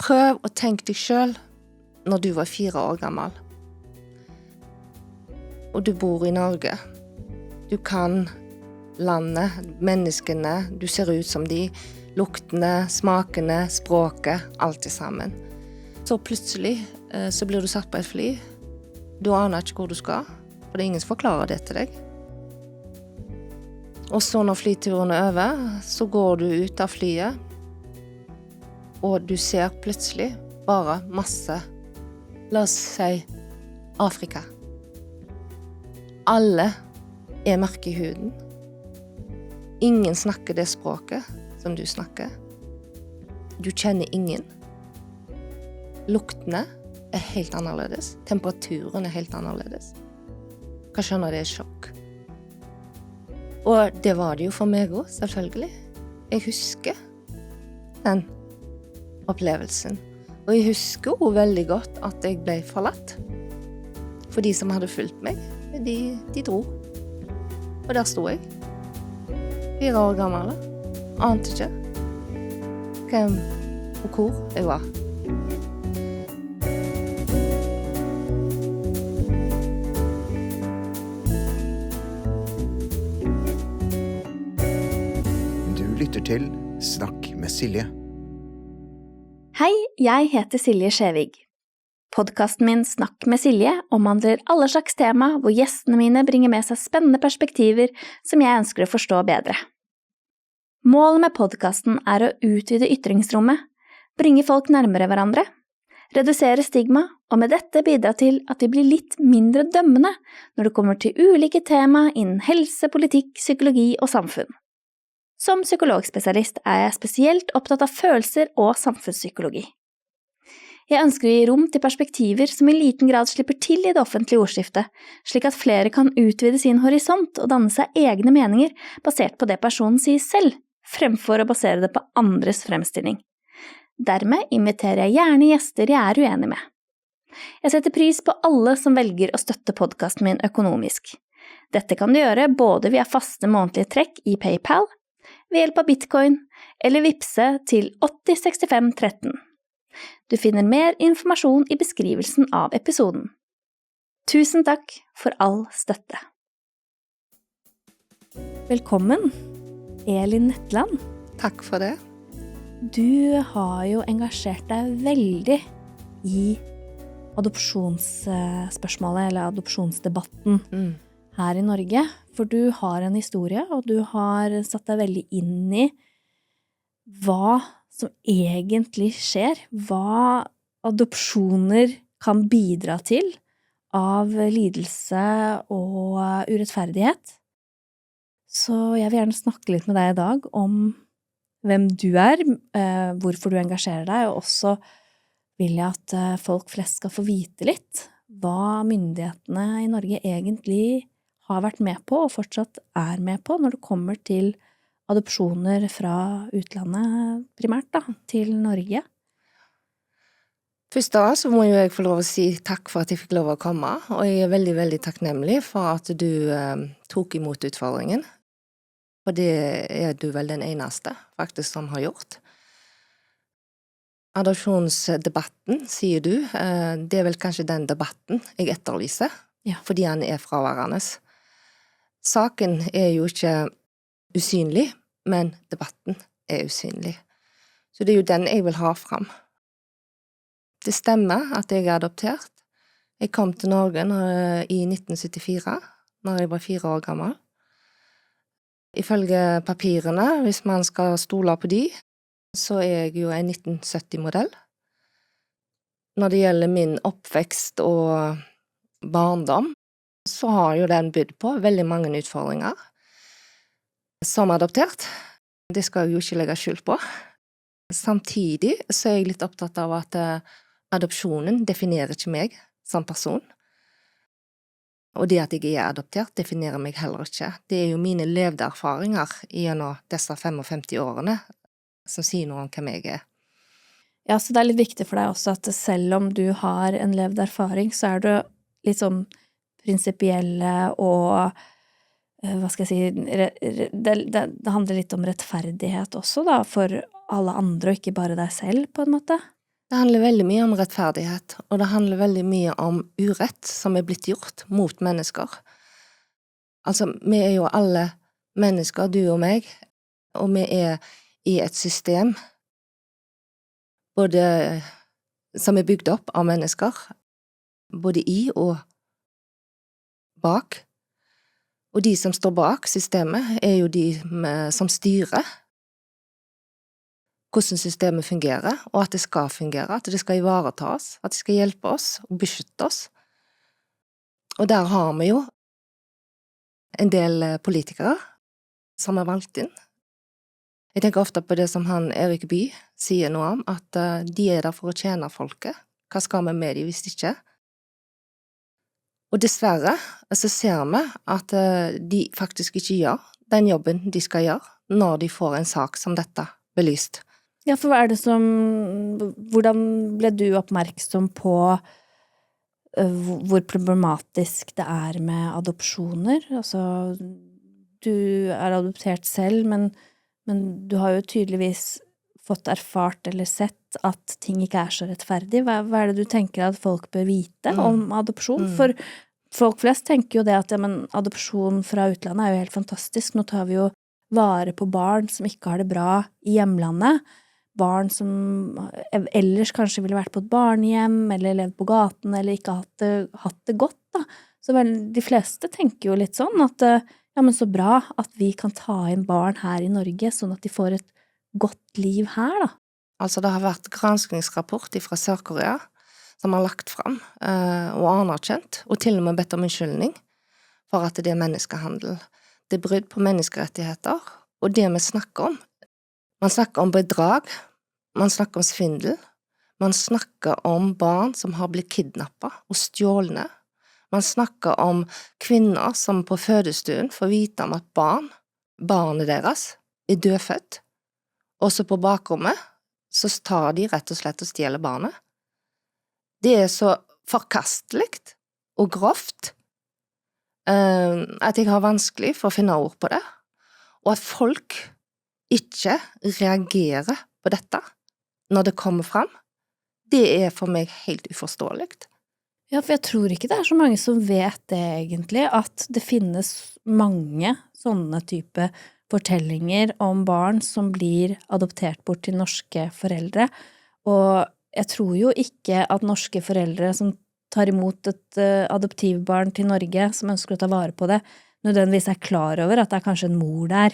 Prøv å tenke deg selv når du var 4 år gammel. Og du bor i Norge. Du kan landet, menneskene, du ser ut som de, luktene, smakene, språket, alt sammen. Så plutselig så blir du satt på et fly. Du aner ikke hvor du skal, for det er ingen som forklarer det til deg. Og så når flyturen er over, så går du ut av flyet, og du ser plutselig bare masse, la oss si, Afrika. Alle er mørke i huden. Ingen snakker det språket som du snakker. Du kjenner ingen. Luktene er helt annerledes. Temperaturen er helt annerledes. Kan skjønne det er sjokk. Og det var det jo for meg også, selvfølgelig. Jeg husker den opplevelsen. Og jeg husker også veldig godt at jeg ble forlatt. For de som hadde fulgt meg, de dro. Og der sto jeg. 4 år gammel. Ante ikke hvem og hvor jeg var. Du lytter til Snakk med Silje. Hei, jeg heter Silje Skjevig. Podcasten min Snakk med Silje omhandler alle slags tema hvor gjestene mine bringer med seg spennende perspektiver som jeg ønsker å forstå bedre. Målet med podcasten er å utvide ytringsrommet, bringe folk nærmere hverandre, redusere stigma og med dette bidra til at de blir litt mindre dømmende når det kommer til ulike tema innen helse, politikk, psykologi og samfunn. Som psykologspesialist er jeg spesielt opptatt av følelser og samfunnspsykologi. Jeg ønsker å gi rom til perspektiver som i liten grad slipper til i det offentlige ordskiftet, slik at flere kan utvide sin horisont og danne seg egne meninger basert på det personen sier selv, fremfor å basere det på andres fremstilling. Dermed inviterer jeg gjerne gjester jeg er uenig med. Jeg setter pris på alle som velger å støtte podcasten min økonomisk. Dette kan du gjøre både via faste månedlige trekk i PayPal, ved hjelp av Bitcoin, eller vipse til 806513. Du finner mer informasjon i beskrivelsen av episoden. Tusen takk for all støtte. Velkommen, Elin Netland. Takk for det. Du har jo engasjert deg veldig i adopsjonsspørsmålet, eller adopsjonsdebatten her i Norge, for du har en historie, og du har satt deg veldig inn i hva som egentlig skjer, hva adopsjoner kan bidra til av lidelse og urettferdighet. Så jeg vil gjerne snakke litt med deg i dag om hvem du er, hvorfor du engasjerer deg, og også vil jeg at folk flest skal få vite litt hva myndighetene i Norge egentlig har vært med på og fortsatt er med på når det kommer til adopsjoner fra utlandet primært da, til Norge. Først da så må jo jeg få lov å si takk for at jeg fikk lov å komme, og jeg er veldig, veldig takknemlig for at du tok imot utfordringen. Og det er du vel den eneste faktisk som har gjort. Adopsjonsdebatten, sier du, det er vel kanskje den debatten jeg etterlyser, fordi han er fraværende. Saken er jo ikke usynlig, men debatten er usynlig. Så det er jo den jeg vil ha fram. Det stemmer at jeg er adoptert. Jeg kom til Norge i 1974, når jeg var 4 år gammel. Ifølge papirene, hvis man skal stole på de, så er jeg jo en 1970-modell. Når det gjelder min oppvekst og barndom, så har jo den bydd på veldig mange utfordringer. Som adoptert, det skal jeg jo ikke legge skjul på. Samtidig så er jeg litt opptatt av at adopsjonen definerer ikke meg som person. Og det at jeg er adoptert definerer meg heller ikke. Det er jo mine levde erfaringer gjennom disse 55 årene som sier noe om hvem jeg er. Ja, så det er litt viktig for deg også at selv om du har en levd erfaring, så er du litt sånn prinsipielle og, hva skal jeg si, det handler litt om rettferdighet også da, for alle andre og ikke bare deg selv på en måte. Det handler veldig mye om rettferdighet, og det handler veldig mye om urett som blitt gjort mot mennesker. Altså, vi jo alle mennesker, du og meg, og vi i et system, både som bygd opp av mennesker, både i og bak. Og de som står bak systemet, jo de som styrer hvordan systemet fungerer, og at det skal fungere, at det skal ivareta oss, at det skal hjelpe oss og beskytte oss. Og der har vi jo en del politikere som valgt inn. Jeg tenker ofte på det som Erik Bye sier noe om, at de der for å tjene folket. Hva skal vi med de hvis ikke? Og dessverre så ser vi at de faktisk ikke gjør den jobben de skal gjøre når de får en sak som dette belyst. Ja, for hvordan ble du oppmerksom på hvor problematisk det med adopsjoner? Altså, du adoptert selv, men du har jo tydeligvis fått erfart eller sett at ting ikke så rettferdig. Hva det du tenker at folk bør vite om adopsjon? For folk flest tenker jo det at adopsjon fra utlandet jo helt fantastisk. Nå tar vi jo vare på barn som ikke har det bra i hjemlandet. Barn som ellers kanskje ville vært på et barnehjem, eller levd på gaten, eller ikke hatt det godt, da. Så vel, de fleste tenker jo litt sånn at, ja, men så bra at vi kan ta inn barn her i Norge, sånn at de får et godt liv her, da. Altså, det har vært granskningsrapport fra Sør-Korea, som har lagt fram, og anerkjent, og til og med bedt om unnskyldning, for at det menneskehandel. Det brudd på menneskerettigheter, og det vi snakker om. Man snakker om bedrag, man snakker om svindel, man snakker om barn som har blitt kidnappet og stjålne, man snakker om kvinner som på fødestuen får vite om at barnet deres dødfødt, og så på bakrommet så tar de rett og slett og stjeler barnet. Det så forkastelig og grovt at jeg har vanskelig for å finne ord på det, og at folk ikke reagerer på dette når det kommer fram, det for meg helt uforståelig. Ja, for jeg tror ikke det så mange som vet det egentlig, at det finnes mange sånne type fortellinger om barn som blir adoptert bort til norske foreldre, og jeg tror jo ikke at norske foreldre som tar imot et adoptivbarn til Norge, som ønsker å ta vare på det, nødvendigvis klar over at det kanskje en mor der,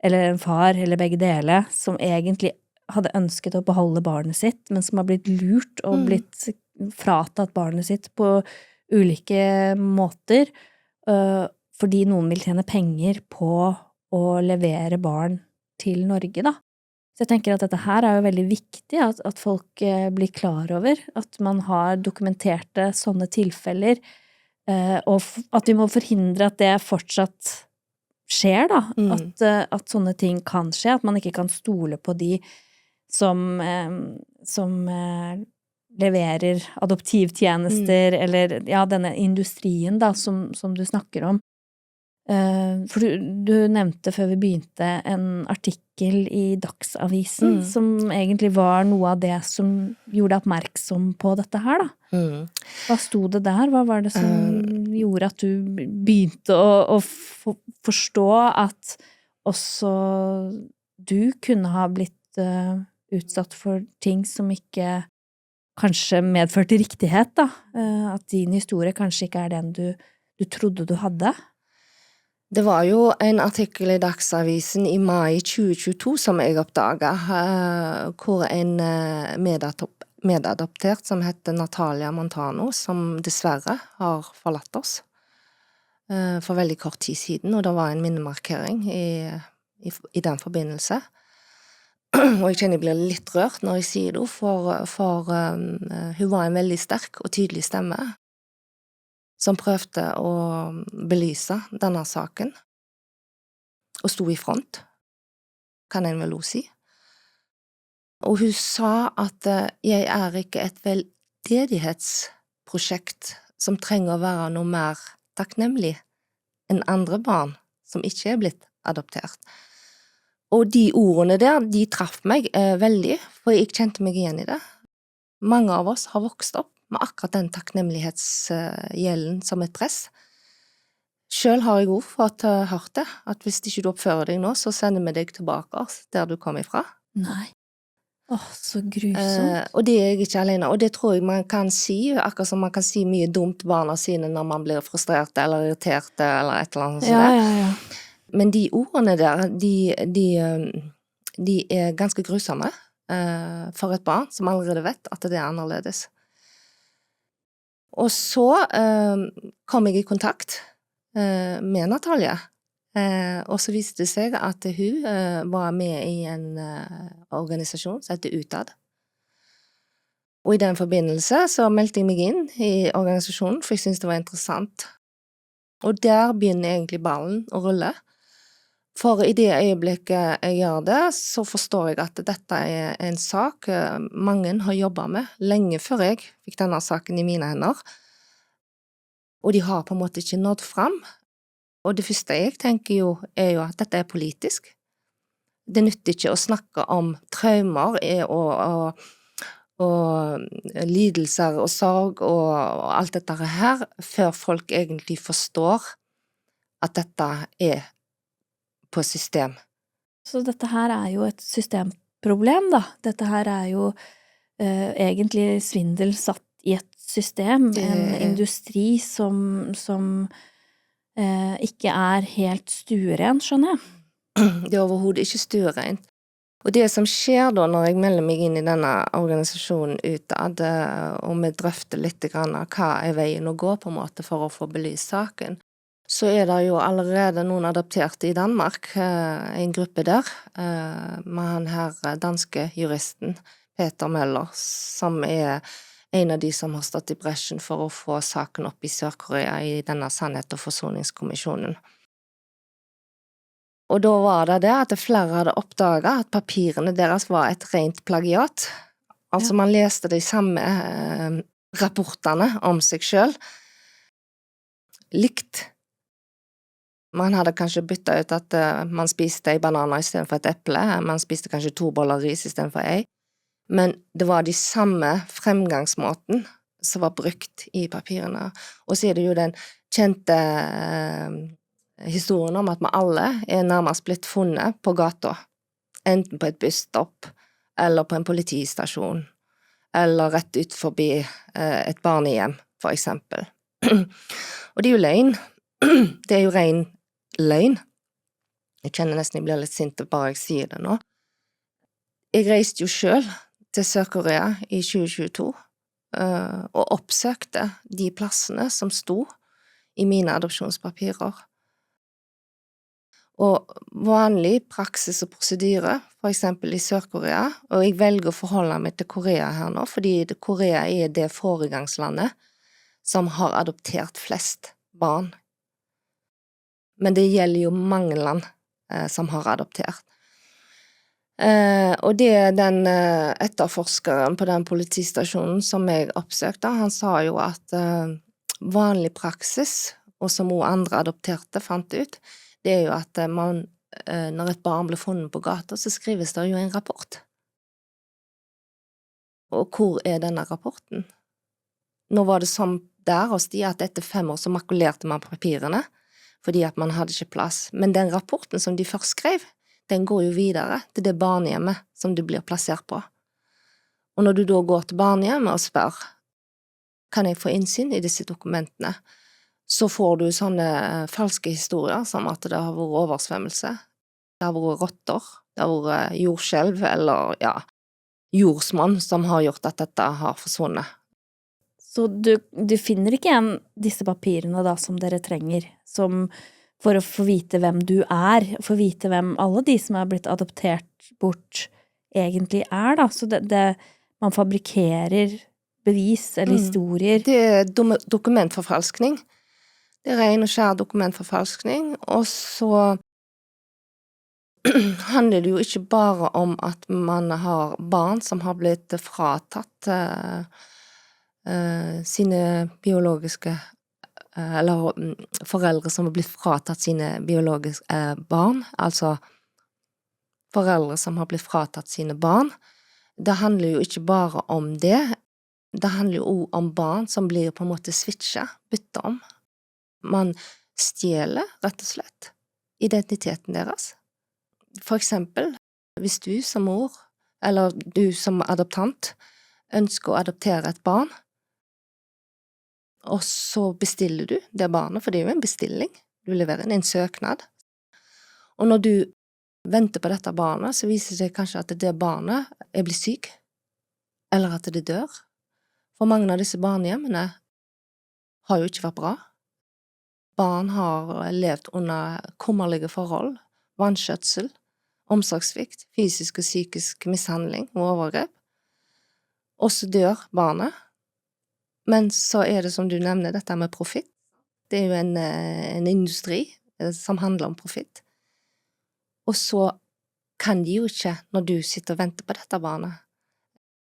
eller en far, eller begge deler, som egentlig hadde ønsket å beholde barnet sitt, men som har blitt lurt og blitt fratatt barnet sitt på ulike måter, fordi noen vil tjene penger på å levere barn til Norge, da. Så jeg tenker at dette her jo veldig viktig, at folk blir klar over, at man har dokumenterte sånne tilfeller, og at vi må forhindre at det fortsatt skjer, da, at sånne ting kan skje, at man ikke kan stole på de som leverer adoptivtjenester, eller ja, denne industrien da, som du snakker om. For du nevnte før vi begynte en artikkel i Dagsavisen, som egentlig var noe av det som gjorde oppmerksom på dette her, da. Hva sto det der? Hva var det som gjorde at du begynte å forstå at også du kunne ha blitt utsatt for ting som ikke kanskje medførte riktighet, da? At din historie kanskje ikke den du trodde du hadde? Det var jo en artikkel i Dagsavisen i mai 2022 som jeg oppdaget, hvor en medadoptert som heter Natalia Montano, som dessverre har forlatt oss for veldig kort tid siden, og det var en minnemarkering i den forbindelse. Og jeg kjenner jeg blir litt rørt når jeg sier det, for hun var en veldig sterk og tydelig stemme, som prøvde å belyse denne saken, og sto i front, kan en vel også si. Og hun sa at jeg ikke et veldedighetsprosjekt som trenger å være noe mer takknemlig enn andre barn som ikke blitt adoptert. Og de ordene der, de traff meg veldig, for jeg kjente meg igjen i det. Mange av oss har vokst opp med akkurat den takknemlighetsgjelden som et press. Selv har jeg også fått hørt det, at hvis ikke du oppfører deg nå, så sender vi deg tilbake der du kom ifra. Nei. Så grusomt. Og det er jeg ikke alene, og det tror jeg man kan si, akkurat som man kan si mye dumt barna sine når man blir frustrert eller irritert eller et eller annet sånt. Ja. Men de ordene der, de er ganske grusomme for et barn som allerede vet at det er annerledes. Og så kom jeg i kontakt med Natalie, og så viste det seg at hun var med i en organisasjon som heter Utad. Og i den forbindelse så meldte jeg meg inn i organisasjonen, for jeg syntes det var interessant. Og der begynner egentlig ballen å rulle. For i det øyeblikket jeg gjør det, så forstår jeg at dette er en sak mange har jobbet med lenge før jeg fikk denne saken i mine hender. Og de har på en måte ikke nådd fram. Og det første jeg tenker jo, er jo at dette er politisk. Det nytter ikke å snakke om traumer og lidelser og sorg og alt dette her, før folk egentlig forstår at dette er på system. Så dette her er jo et systemproblem, da. Dette her er jo egentlig svindel satt i et system, en industri som ikke er helt stueren, skjønner jeg. Det er overhodet ikke stuerent. Og det som skjer da når jeg melder meg inn i denne organisasjonen Utad, og vi drøfter litt grann hva er veien å gå på en måte for å få belyst saken, så er det jo allerede noen adopterte i Danmark, en gruppe der, med han her danske juristen Peter Møller, som er en av de som har stått i bresjen for å få saken opp i Sør-Korea i denne Sannhet- og forsoningskommisjonen. Og da var det at flere hadde oppdaget at papirene deres var et rent plagiat. Altså man leste de samme rapportene om seg selv. Likt. Man hadde kanskje byttet ut at man spiste en banan i stedet for et eple, man spiste kanskje 2 boller ris i stedet for en. Men det var de samme fremgangsmåten som var brukt i papirene. Og så er det jo den kjente historien om at vi alle er nærmest blitt funnet på gata, enten på et busstopp, eller på en politistasjon, eller rett ut forbi et barnehjem, for eksempel. Og det er jo løgn. Det er jo ren løgn. Jeg kjenner nesten jeg blir litt sint bare jeg sier det nå. Jeg reiste jo selv til Sør-Korea i 2022, og oppsøkte de plassene som sto i mine adopsjonspapirer. Og vanlig praksis og prosedyre, for eksempel i Sør-Korea, og jeg velger å forholde meg til Korea her nå, fordi Korea er det foregangslandet som har adoptert flest barn. Men det gjelder jo mange land som har adoptert. Og det den etterforskeren på den politistasjonen som jeg oppsøkte, han sa jo at vanlig praksis, og som også andre adopterte fant ut, det er jo at når et barn blir funnet på gata, så skrives det jo en rapport. Og hvor er denne rapporten? Nå var det sånn der hos de at etter 5 år så makulerte man papirene, fordi at man hadde ikke plass. Men den rapporten som de først skrev, den går jo videre til det barnehjemmet som du blir plassert på. Og når du da går til barnehjemmet og spør, kan jeg få innsyn i disse dokumentene, så får du sånne falske historier som at det har vært oversvømmelse, det har vært rotter, det har vært jordskjelv, eller jordsmonn som har gjort at dette har forsvunnet. Så du finner ikke igjen disse papirene da som dere trenger, som for å få vite hvem du er, få vite hvem alle de som er blitt adoptert bort egentlig er da, så man fabrikerer bevis eller historier. Det er dokumentforfalskning. Det er ren og skjær dokumentforfalskning, og så handler det jo ikke bare om at man har barn som har blitt fratatt sine biologiske eller foreldre som har blitt fratatt sine biologiske barn, altså foreldre som har blitt fratatt sine barn. Det handler jo ikke bare om det, det handler jo også om barn som blir på en måte switchet, byttet om. Man stjeler, rett og slett, identiteten deres. For eksempel, hvis du som mor, eller du som adoptant, ønsker å adoptere et barn, og så bestiller du det barnet, for det er jo en bestilling. Du leverer inn en søknad. Og når du venter på dette barnet, så viser det kanskje at det barnet er blitt syk, eller at det dør. For mange av disse barnehjemmene har jo ikke vært bra. Barn har levd under kummerlige forhold, vanskjøtsel, omsorgssvikt, fysisk og psykisk mishandling og overgrep. Og så dør barnet. Men så er det som du nevner, dette med profitt. Det er jo en industri som handler om profitt. Og så kan de jo ikke, når du sitter og venter på dette barnet,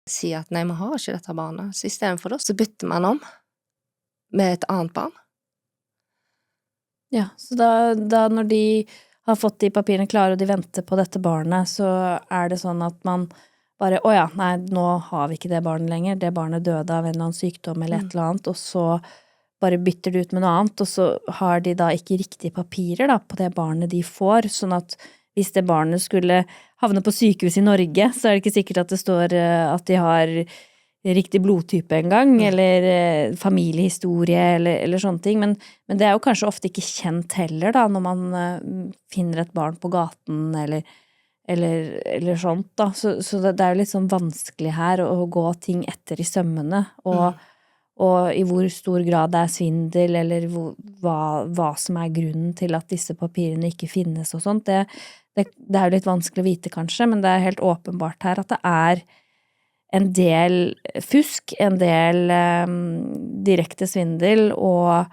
si at nei, vi har ikke dette barnet. Så i stedet for det, så bytter man om med et annet barn. Ja, så da når de har fått de papirene klare og de venter på dette barnet, så er det sånn at man bare, åja, nei, nå har vi ikke det barnet lenger, det barnet døde av en eller annen sykdom eller et eller annet, og så bare bytter det ut med noe annet, og så har de da ikke riktige papirer da, på det barnet de får, sånn at hvis det barnet skulle havne på sykehus i Norge, så er det ikke sikkert at det står at de har riktig blodtype en gang, eller familiehistorie, eller sånne ting, men det er jo kanskje ofte ikke kjent heller da, når man finner et barn på gaten, eller sånt da, så det er jo litt sånn vanskelig her å gå ting etter i sømmene, og i hvor stor grad det er svindel, eller hva som er grunnen til at disse papirene ikke finnes og sånt, det er jo litt vanskelig å vite kanskje, men det er helt åpenbart her at det er en del fusk, en del direkte svindel, og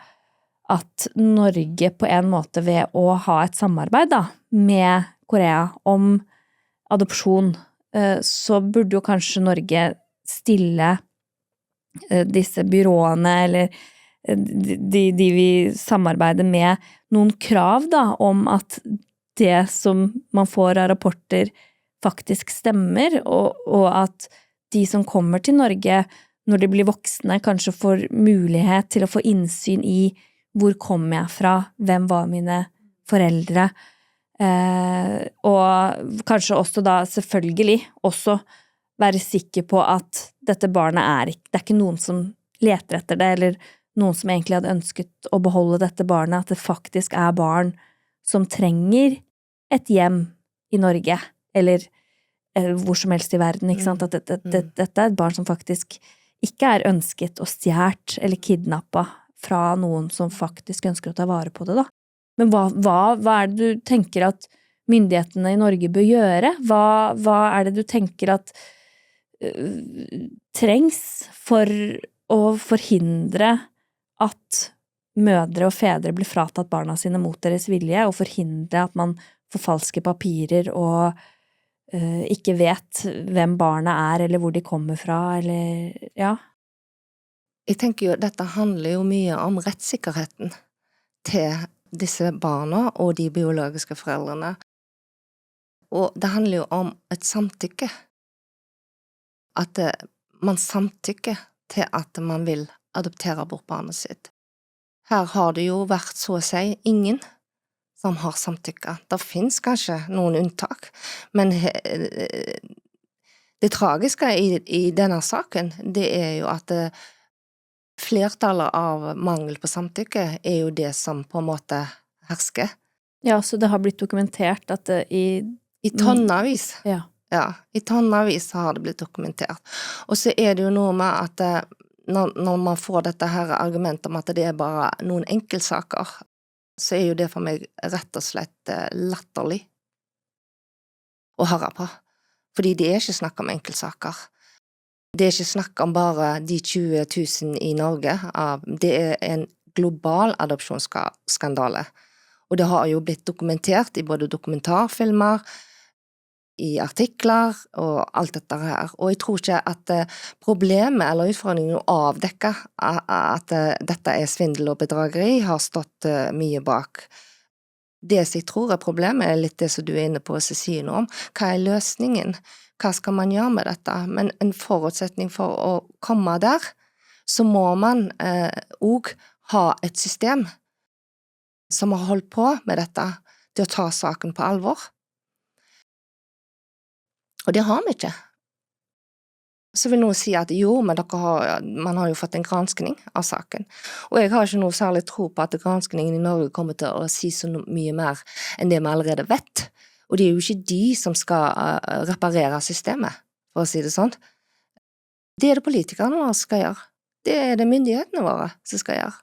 at Norge på en måte ved å ha et samarbeid da, med Korea om adopsjon, så burde jo kanskje Norge stille disse byråene, eller de vi samarbeider med, noen krav da, om at det som man får av rapporter faktisk stemmer, og at de som kommer til Norge, når de blir voksne, kanskje får mulighet til å få innsyn i hvor kommer jeg fra, hvem var mine foreldre, og kanskje også da selvfølgelig også være sikker på at dette barnet det er ikke noen som leter etter det, eller noen som egentlig hadde ønsket å beholde dette barnet, at det faktisk er barn som trenger et hjem i Norge, eller hvor som helst i verden, ikke sant? At dette er et barn som faktisk ikke er ønsket og stjert eller kidnappet fra noen som faktisk ønsker å ta vare på det da. Men hva er det du tenker at myndighetene i Norge bør gjøre? Hva er det du tenker at trengs for å forhindre at mødre og fedre blir fratatt barna sine mot deres vilje, og forhindre at man forfalsker papirer og ikke vet hvem barna er, eller hvor de kommer fra, eller ja? Jeg tenker jo, dette handler jo mye om rettssikkerheten til disse barna og de biologiske foreldrene. Og det handler jo om et samtykke. At man samtykker til at man vil adoptere bort barnet sitt. Her har det jo vært så å si ingen som har samtykket. Det finnes kanskje noen unntak, men det tragiske i denne saken, det er jo at flertallet av mangel på samtykke er jo det som på en måte hersker. Ja, så det har blitt dokumentert at I tonnevis. Ja. Ja, i tonnevis har det blitt dokumentert. Og så er det jo noe med at når man får dette her argumentet om at det er bare noen enkeltsaker, så er jo det for meg rett og slett latterlig å høre på. Fordi det er ikke snakk om enkeltsaker. Det er ikke snakk om bare de 20 000 i Norge. Det er en global adopsjonsskandale. Og det har jo blitt dokumentert i både dokumentarfilmer, i artikler og alt dette her. Og jeg tror ikke at problemet eller utfordringen å avdekke at dette er svindel og bedrageri har stått mye bak. Det som jeg tror er problemet er litt det som du er inne på, Cecilie, om. Hva er løsningen? hva skal man gjøre med dette, men en forutsetning for å komme der, så må man også ha et system som har holdt på med dette, til å ta saken på alvor. Og det har vi ikke. Så vil noen si at jo, men man har jo fått en granskning av saken. Og jeg har ikke noe særlig tro på at granskningen i Norge kommer til å si så mye mer enn det vi allerede vet. Og det er jo ikke de som skal reparere systemet, for å si det sånn. Det er det politikerne våre som skal gjøre. Det er det myndighetene våre som skal gjøre.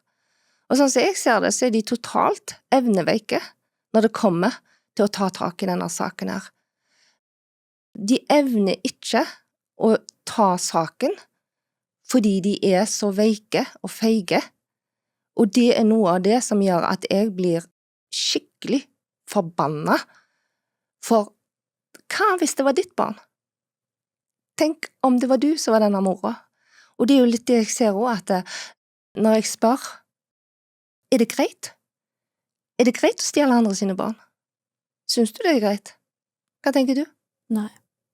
Og sånn som jeg ser det, så er de totalt evneveike når det kommer til å ta tak i denne saken her. De evner ikke å ta saken fordi de er så veike og feige, og det er noe av det som gjør at jeg blir skikkelig forbanna. For hva hvis det var ditt barn? Tenk om det var du som var denne mora. Og det er jo litt det jeg ser også, at når jeg spør, er det greit? Er det greit å stjele andre sine barn? Syns du det er greit? Hva tenker du? Nei,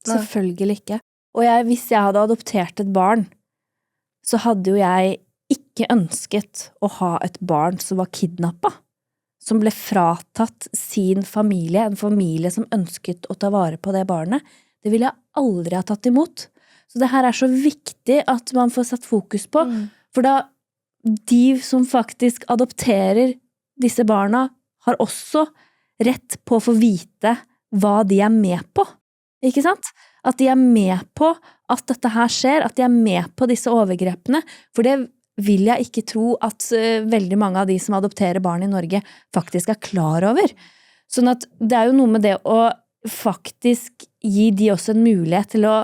selvfølgelig ikke. Og hvis jeg hadde adoptert et barn, så hadde jo jeg ikke ønsket å ha et barn som var kidnappet, som ble fratatt sin familie, en familie som ønsket å ta vare på det barnet. Det ville jeg aldri ha tatt imot. Så det her er så viktig at man får satt fokus på, for da de som faktisk adopterer disse barna, har også rett på å få vite hva de er med på. Ikke sant? At de er med på at dette her skjer, at de er med på disse overgrepene, for det vil jeg ikke tro at veldig mange av de som adopterer barn i Norge faktisk er klar over. Sånn at det er jo noe med det å faktisk gi de også en mulighet til å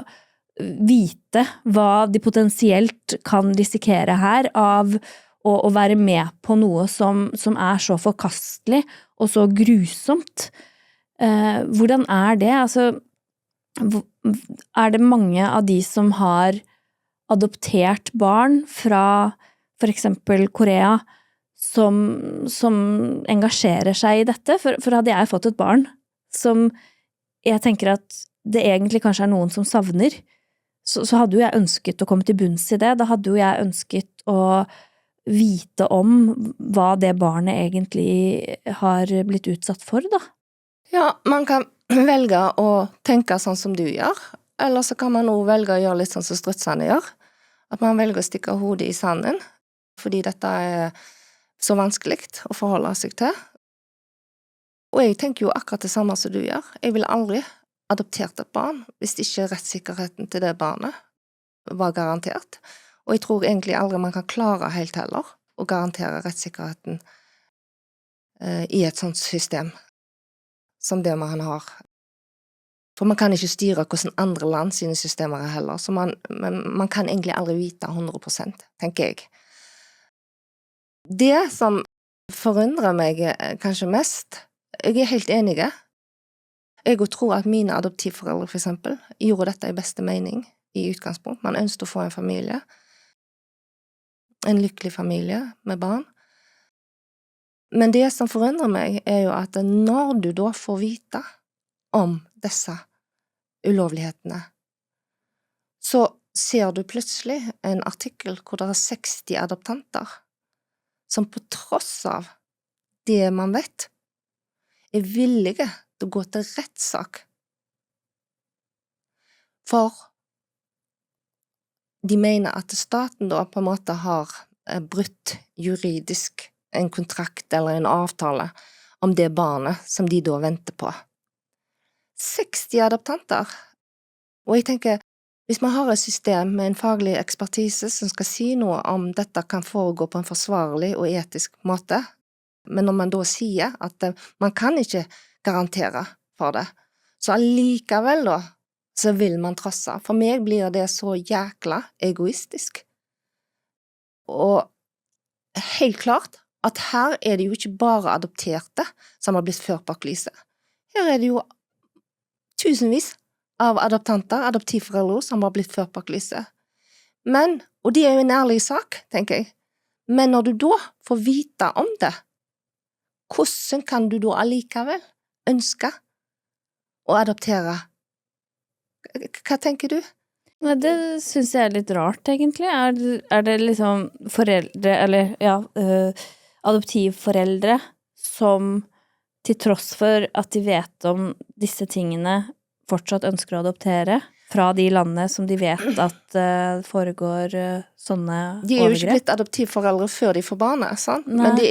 vite hva de potensielt kan risikere her av å være med på noe som er så forkastelig og så grusomt. Hvordan er det? Altså, er det mange av de som har adoptert barn fra for eksempel Korea som engasjerer seg i dette? For hadde jeg fått et barn som jeg tenker at det egentlig kanskje er noen som savner, så hadde jo jeg ønsket å komme til bunns i det. Da hadde jo jeg ønsket å vite om hva det barnet egentlig har blitt utsatt for, da. Ja, man kan velge å tenke sånn som du gjør, eller så kan man også velge å gjøre litt sånn som strutsene gjør. At man velger å stikke hodet i sanden, fordi dette er så vanskelig å forholde seg til. Og jeg tenker jo akkurat det samme som du gjør. Jeg ville aldri adoptert et barn hvis ikke rettssikkerheten til det barnet var garantert. Og jeg tror egentlig aldri man kan klare helt heller å garantere rettssikkerheten i et sånt system som det man har. For man kan ikke styre hvordan andre land sine systemer er heller, så man kan egentlig aldri vite 100%, tenker jeg. Det som forundrer meg kanskje mest, jeg er helt enig. Jeg tror at mine adoptivforeldre for eksempel gjorde dette i beste mening i utgangspunkt. Man ønsket å få en familie, en lykkelig familie med barn. Men det som forundrer meg er jo at når du da får vite om disse ulovlighetene, så ser du plutselig en artikkel hvor det er 60 adoptanter som på tross av det man vet, er villige til å gå til rettssak. For de mener at staten da på en måte har brutt juridisk en kontrakt eller en avtale om det barnet som de da venter på. 60 adoptanter. Og jeg tenker, hvis man har et system med en faglig ekspertise som skal si noe om dette kan foregå på en forsvarlig og etisk måte, men når man da sier at man kan ikke garantere for det, så allikevel da, så vil man trosse. For meg blir det så jækla egoistisk. Og helt klart at her er det jo ikke bare adopterte som har blitt ført bak lyset. Her er det jo tusenvis av adoptanter, adoptivforeldre som har blitt ført bak lyset. Men, og det er jo en ærlig sak, tenker jeg, men når du da får vite om det, hvordan kan du da allikevel ønske å adoptere Hva tenker du? Nei, det synes jeg litt rart, egentlig. Det liksom foreldre, eller adoptivforeldre, som til tross for at de vet om disse tingene, fortsatt ønsker å adoptere fra de landene som de vet at foregår sånne overgrep? De jo ikke blitt adoptivforeldre før de får barnet, sant? Nei. Men de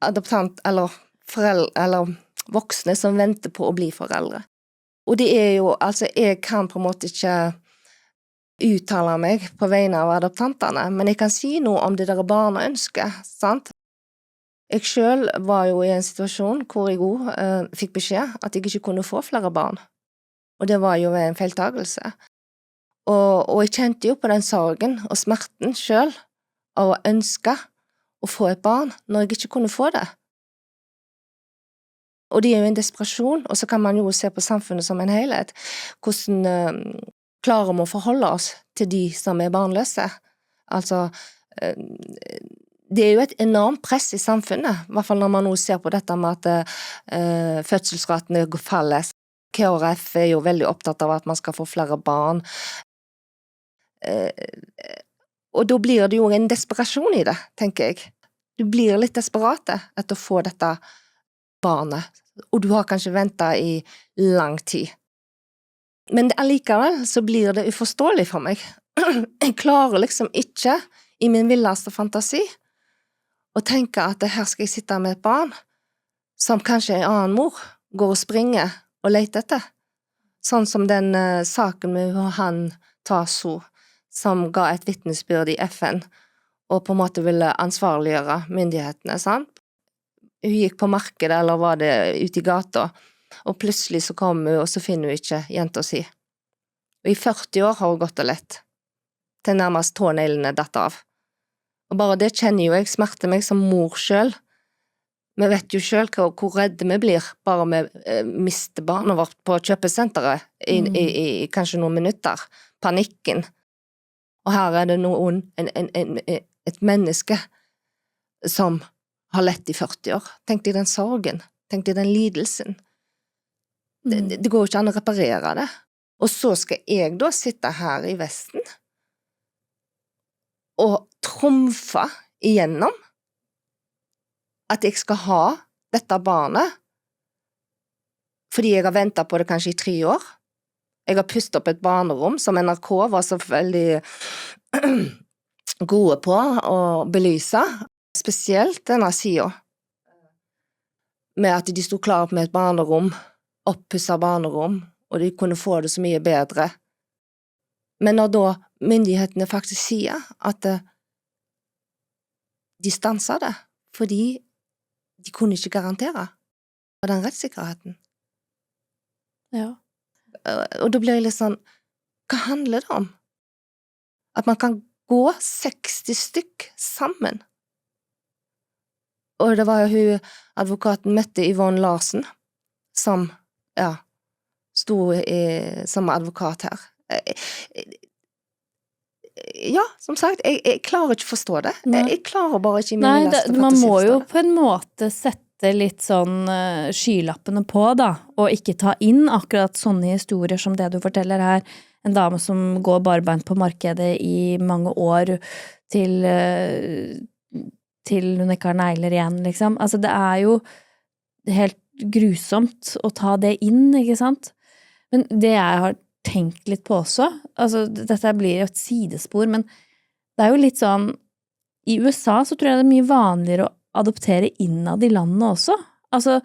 adoptant, eller foreldre, eller voksne som venter på å bli foreldre. Og det jo, altså, jeg kan på en måte ikke uttale meg på vegne av adoptantene, men jeg kan si noe om det der barneønsket, sant? Jeg selv var jo i en situasjon hvor jeg fikk beskjed at jeg ikke kunne få flere barn. Og det var jo en feiltagelse. Og jeg kjente jo på den sorgen og smerten selv av å ønske å få et barn når jeg ikke kunne få det. Og det jo en desperasjon, og så kan man jo se på samfunnet som en helhet. Hvordan klarer vi å forholde oss til de som barnløse? Altså, det jo et enormt press i samfunnet, i hvert fall når man nå ser på dette med at fødselsratene faller. KrF jo veldig opptatt av at man skal få flere barn. Og da blir det jo en desperasjon i det, tenker jeg. Du blir litt desperate etter å få dette barnet, og du har kanskje ventet i lang tid. Men allikevel så blir det uforståelig for meg. Jeg klarer liksom ikke, i min villeste fantasi, å tenke at her skal jeg sitte med et barn, som kanskje en annen mor går og springer og leter etter. Sånn som den saken med han Tasso, som ga et vitnesbyrd i FN, og på en måte ville ansvarliggjøre myndighetene, sant? Hun gikk på markedet, eller var det ute i gata, og plutselig så kom hun, og så finner hun ikke jenta si. Og i 40 år har hun gått og lett, til nærmest tåneglene datt av. Og bare det kjenner jo jeg smerter meg som mor selv. Vi vet jo selv hvor redde vi blir, bare vi mister barnet vårt på kjøpesenteret i kanskje noen minutter. Panikken. Og her det noen, et menneske som har lett i 40 år. Tenk deg den sorgen, tenk deg den lidelsen. Det går jo ikke an å reparere det. Og så skal jeg da sitte her i Vesten og trumfe igjennom at jeg skal ha dette barnet fordi jeg har ventet på det kanskje i 3 år. Jeg har pustet opp et barnerom som NRK var så veldig gode på å belyse, spesielt denne siden, med at de stod klar med et barnerom, oppusset barnerom, og de kunne få det så mye bedre. Men når da myndighetene faktisk sier at de stanser det, fordi de kunne ikke garantere for den rettssikkerheten. Ja. Og da blir jeg litt sånn, hva handler det om? At man kan gå 60 stykk sammen. Og det var jo hun, advokaten møtte Yvonne Larsen, som, sto som advokat her. Ja, som sagt, jeg klarer ikke å forstå det. Jeg klarer bare ikke i min leste for man å må jo forstå det. på en måte sette litt sånn skylappene på da, og ikke ta inn akkurat sånne historier som det du forteller her. En dame som går barbeint på markedet i mange år til hun ikke har negler igjen, liksom. Altså, det jo helt grusomt å ta det inn, ikke sant? Men det jeg har tenkt litt på også, altså dette blir jo et sidespor, men det jo litt sånn, i USA så tror jeg det mye vanligere å adoptere innad i landet også, altså,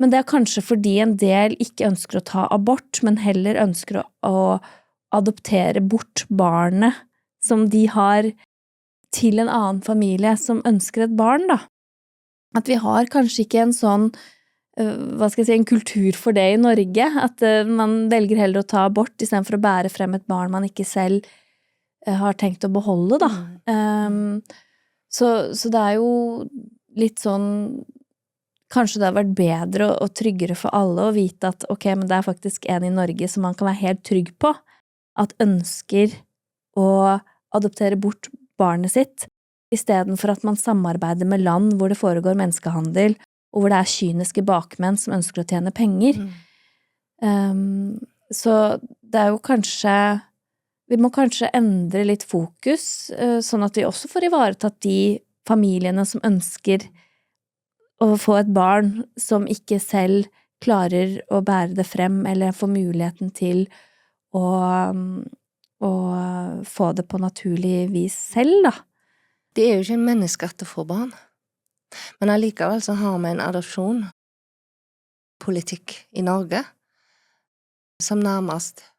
men det kanskje fordi en del ikke ønsker å ta abort, men heller ønsker å adoptere bort barnet som de har til en annen familie som ønsker et barn da. At vi har kanskje ikke en sånn hva skal jeg si, en kultur for det i Norge, at man velger heller å ta abort i stedet for å bære frem et barn man ikke selv har tenkt å beholde da. Så det jo litt sånn, kanskje det har vært bedre og tryggere for alle å vite at ok, men det faktisk en i Norge som man kan være helt trygg på, at ønsker å adoptere bort barnet sitt, i stedet for at man samarbeider med land hvor det foregår menneskehandel, og hvor det kyniske bakmenn som ønsker å tjene penger. Så det jo kanskje vi må kanskje endre litt fokus, sånn at vi også får ivaretatt de familiene som ønsker å få et barn som ikke selv klarer å bære det frem, eller få muligheten til å få det på naturlig vis selv, da. Det jo ikke en menneskerett å få barn, men allikevel så har vi en adopsjonspolitikk i Norge som nærmest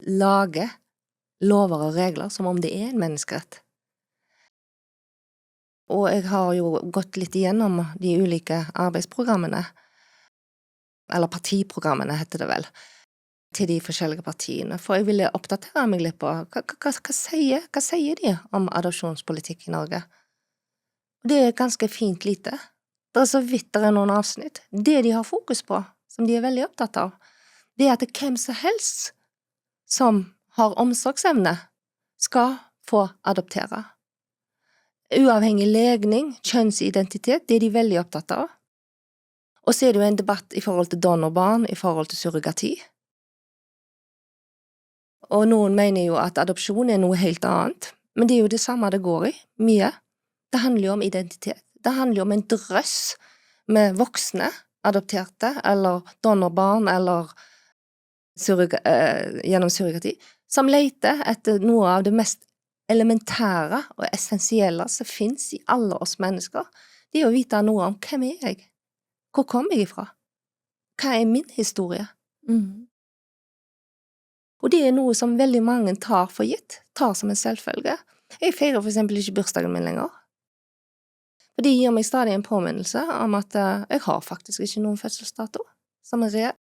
lager lover og regler som om det en menneskerett. Og jeg har jo gått litt igjennom de ulike arbeidsprogrammene, eller partiprogrammene heter det vel, til de forskjellige partiene, for jeg ville oppdatere meg litt på hva sier de om adopsjonspolitikk i Norge. Og det ganske fint lite. Det så vidt det noen avsnitt. Det de har fokus på, som de veldig opptatt av, det at hvem som helst som har omsorgsevne skal få adoptere. Uavhengig legning, kjønnsidentitet, det de veldig opptatt av. Og så det jo en debatt i forhold til donorbarn, i forhold til surrogati. Og noen mener jo at adopsjon noe helt annet, men det jo det samme det går i, mye. Det handler jo om identitet. Det handler jo om en drøss med voksne adopterte, eller donorbarn, eller gjennom surrogati, som leter etter noe av det mest elementære og essensielle som finnes i alle oss mennesker. Det å vite noe om hvem jeg? Hvor kommer jeg ifra? Hva min historie? Og det noe som veldig mange tar for gitt, tar som en selvfølge. Jeg feirer for eksempel ikke bursdagen min lenger. Og det gir meg stadig en påminnelse om at jeg har faktisk ikke noen fødselsdato som reell.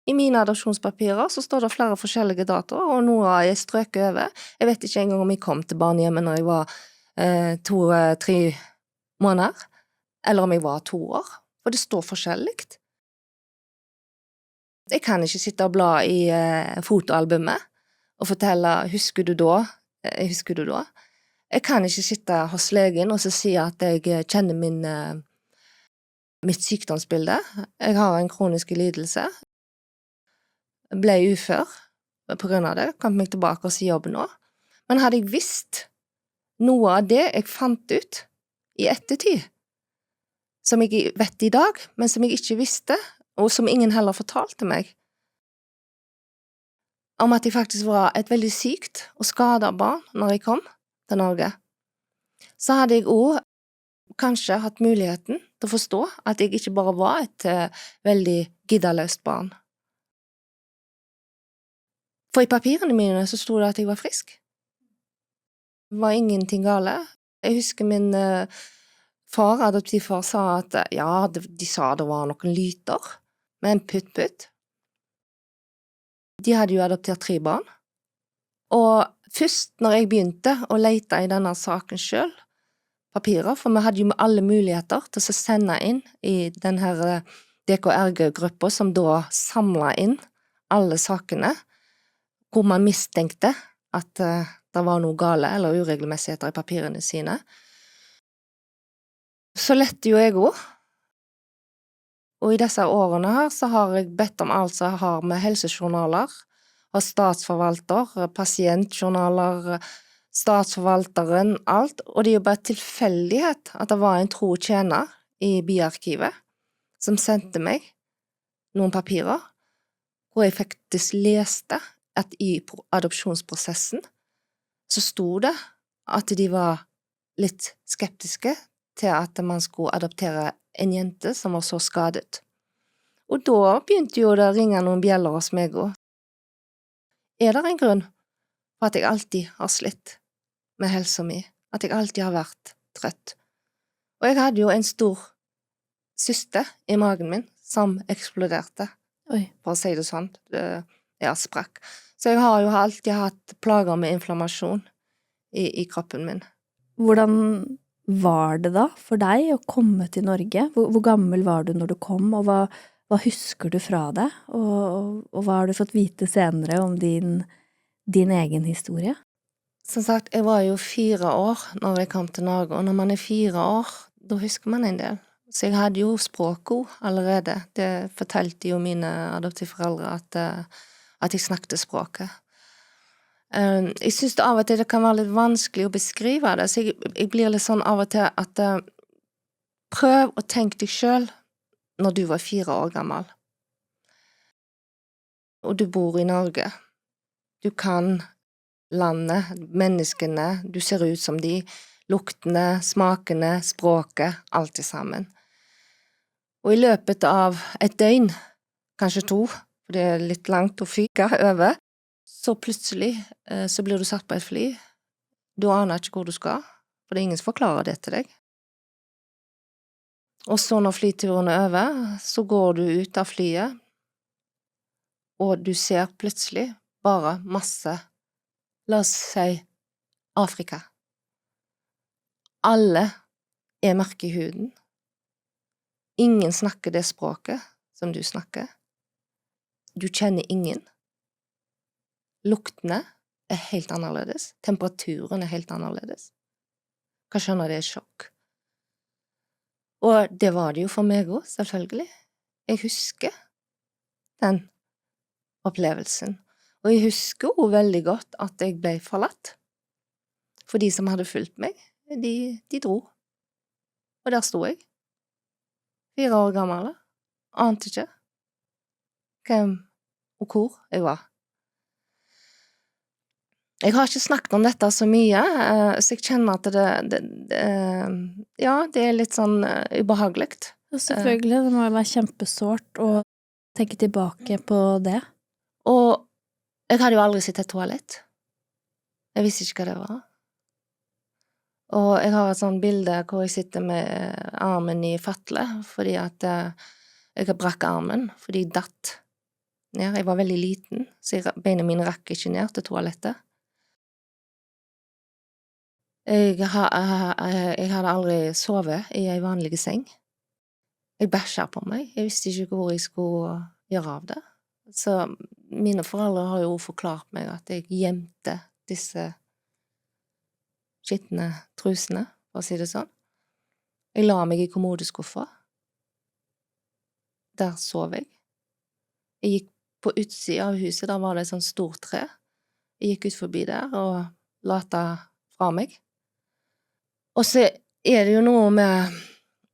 I mine adopsjonspapirer så står det flere forskjellige datoer, og noe har jeg strøket over. Jeg vet ikke engang om jeg kom til barnehjemmet når jeg var 2-3 måneder, eller om jeg var 2 år, for det står forskjellig. Jeg kan ikke sitte og bla i fotoalbumet og fortelle, husker du da? Jeg kan ikke sitte hos legen og så si at jeg kjenner mitt sykdomsbilde. Jeg har en kronisk lidelse. Ble ufør på grunn av det, kom meg tilbake og si jobben nå. Men hadde jeg visst noe av det jeg fant ut i ettertid, som jeg vet i dag, men som jeg ikke visste, og som ingen heller fortalte meg, om at jeg faktisk var et veldig sykt og skadet barn når jeg kom til Norge, så hadde jeg også kanskje hatt muligheten til å forstå at jeg ikke bare var et veldig giddaløst barn. For i papirene mine så stod det at jeg var frisk. Det var ingenting gale. Jeg husker min adoptivfar, sa at ja, de sa det var noen lyter, med en putt. De hadde jo adoptert 3 barn. Og først når jeg begynte å lete i denne saken selv, papirer, for vi hadde jo alle muligheter til å sende inn i denne DKRG-gruppa som da samlet inn alle sakene, hvor man mistenkte at det var noe gale eller uregelmessigheter i papirene sine. Så lette jo jeg også. Og i disse årene her så har jeg bedt om alt som har med helsejournaler, og statsforvalter, pasientjournaler, statsforvalteren, alt. Og det jo bare tilfeldighet at det var en tro tjener i byarkivet som sendte meg noen papirer, hvor jeg faktisk leste at i adopsjonsprosessen så stod det at de var litt skeptiske til at man skulle adoptere en jente som var så skadet. Og da begynte jo det å ringe noen bjeller hos meg også. Det en grunn for at jeg alltid har slitt med helsa mi, at jeg alltid har vært trøtt? Og jeg hadde jo en stor syste i magen min som eksploderte, for å si det sånn. Jeg sprakk. Så jeg har jo alltid hatt plager med inflammasjon i kroppen min. Hvordan var det da for deg å komme til Norge? Hvor gammel var du når du kom, og hva husker du fra det? Og hva har du fått vite senere om din egen historie? Som sagt, jeg var jo 4 år når jeg kom til Norge, og når man 4 år, da husker man en del. Så jeg hadde jo språket allerede. Det fortalte jo mine adoptivforeldre at jeg snakket språket. Jeg synes det av og til det kan være litt vanskelig å beskrive det, så jeg blir litt sånn av og til at prøv å tenke deg selv når du var 4 år gammel, og du bor i Norge. Du kan landet, menneskene, du ser ut som de, luktene, smakene, språket, alt det sammen. Og i løpet av et døgn, kanskje 2, for det er litt langt å fyke over, så plutselig så blir du satt på et fly. Du aner ikke hvor du skal, for det er ingen som forklarer det til deg. Og så når flyturen er over, så går du ut av flyet, og du ser plutselig bare masse, la oss si, Afrika. Alle er mørke i huden. Ingen snakker det språket som du snakker. Du kjenner ingen. Luktene er helt annerledes. Temperaturen er helt annerledes. Kan skjønne det er sjokk. Og det var det jo for meg også, selvfølgelig. Jeg husker den opplevelsen. Og jeg husker også veldig godt at jeg ble forlatt. For de som hadde fulgt meg, de dro. Og der sto jeg. 4 år gammel. Ante ikke hvem og hvor jeg var. Jeg har ikke snakket om dette så mye, så jeg kjenner at det er litt sånn ubehagelig. Selvfølgelig, det må jo være kjempesårt å tenke tilbake på det. Og jeg hadde jo aldri sett et toalett. Jeg visste ikke hva det var. Og jeg har et sånt bilde hvor jeg sitter med armen i fatle, fordi at jeg har brakk armen, fordi jeg datt ned. Jeg var veldig liten, så beina mine rakk ikke ned til toalettet. Jeg hadde aldri sovet i en vanlig seng. Jeg bæsjet på meg. Jeg visste ikke hvor jeg skulle gjøre av det. Så mine foreldre har jo forklart meg at jeg gjemte disse skitne trusene, for å si det sånn. Jeg la meg i kommodeskuffa. Der sov jeg. Jeg gikk på utsiden av huset, der var det et sånt stort tre. Jeg gikk ut forbi der og lata fra meg. Og så er det jo noe med,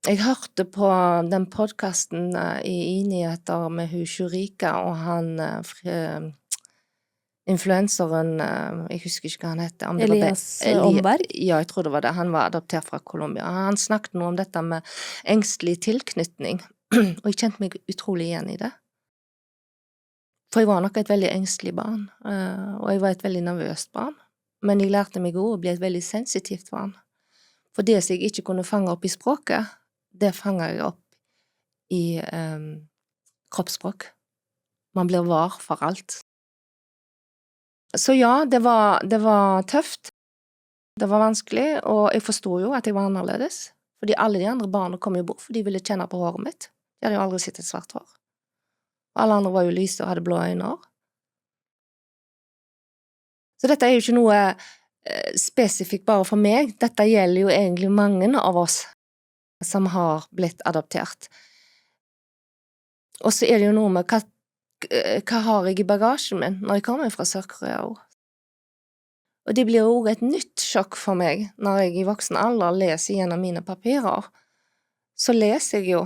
jeg hørte på den podcasten i nyheter med hun Shurika og han influenseren, jeg husker ikke hva han heter. Om det Elias Omberg? Ja, jeg tror det var det. Han var adoptert fra Colombia. Han snakket noe om dette med engstelig tilknytning, og jeg kjente meg utrolig igjen i det. For jeg var nok et veldig engstelig barn, og jeg var et veldig nervøst barn. Men jeg lærte meg også å bli et veldig sensitivt barn. For det som jeg ikke kunne fange opp i språket, det fanger jeg opp i kroppsspråk. Man blir var for alt. Så ja, det var tøft. Det var vanskelig, og jeg forstod jo at jeg var annerledes. Fordi alle de andre barna kom jo bort, for de ville kjenne på håret mitt. De hadde jo aldri sett et svart hår. Alle andre var jo lyse og hadde blå øyne. Så dette er jo ikke noe spesifikt bare for meg. Dette gjelder jo egentlig mange av oss som har blitt adoptert. Og så er det jo noe med hva har jeg i bagasjen min når jeg kommer fra Sør-Korea også. Og det blir jo også et nytt sjokk for meg når jeg i voksen alder leser gjennom mine papirer. Så leser jeg jo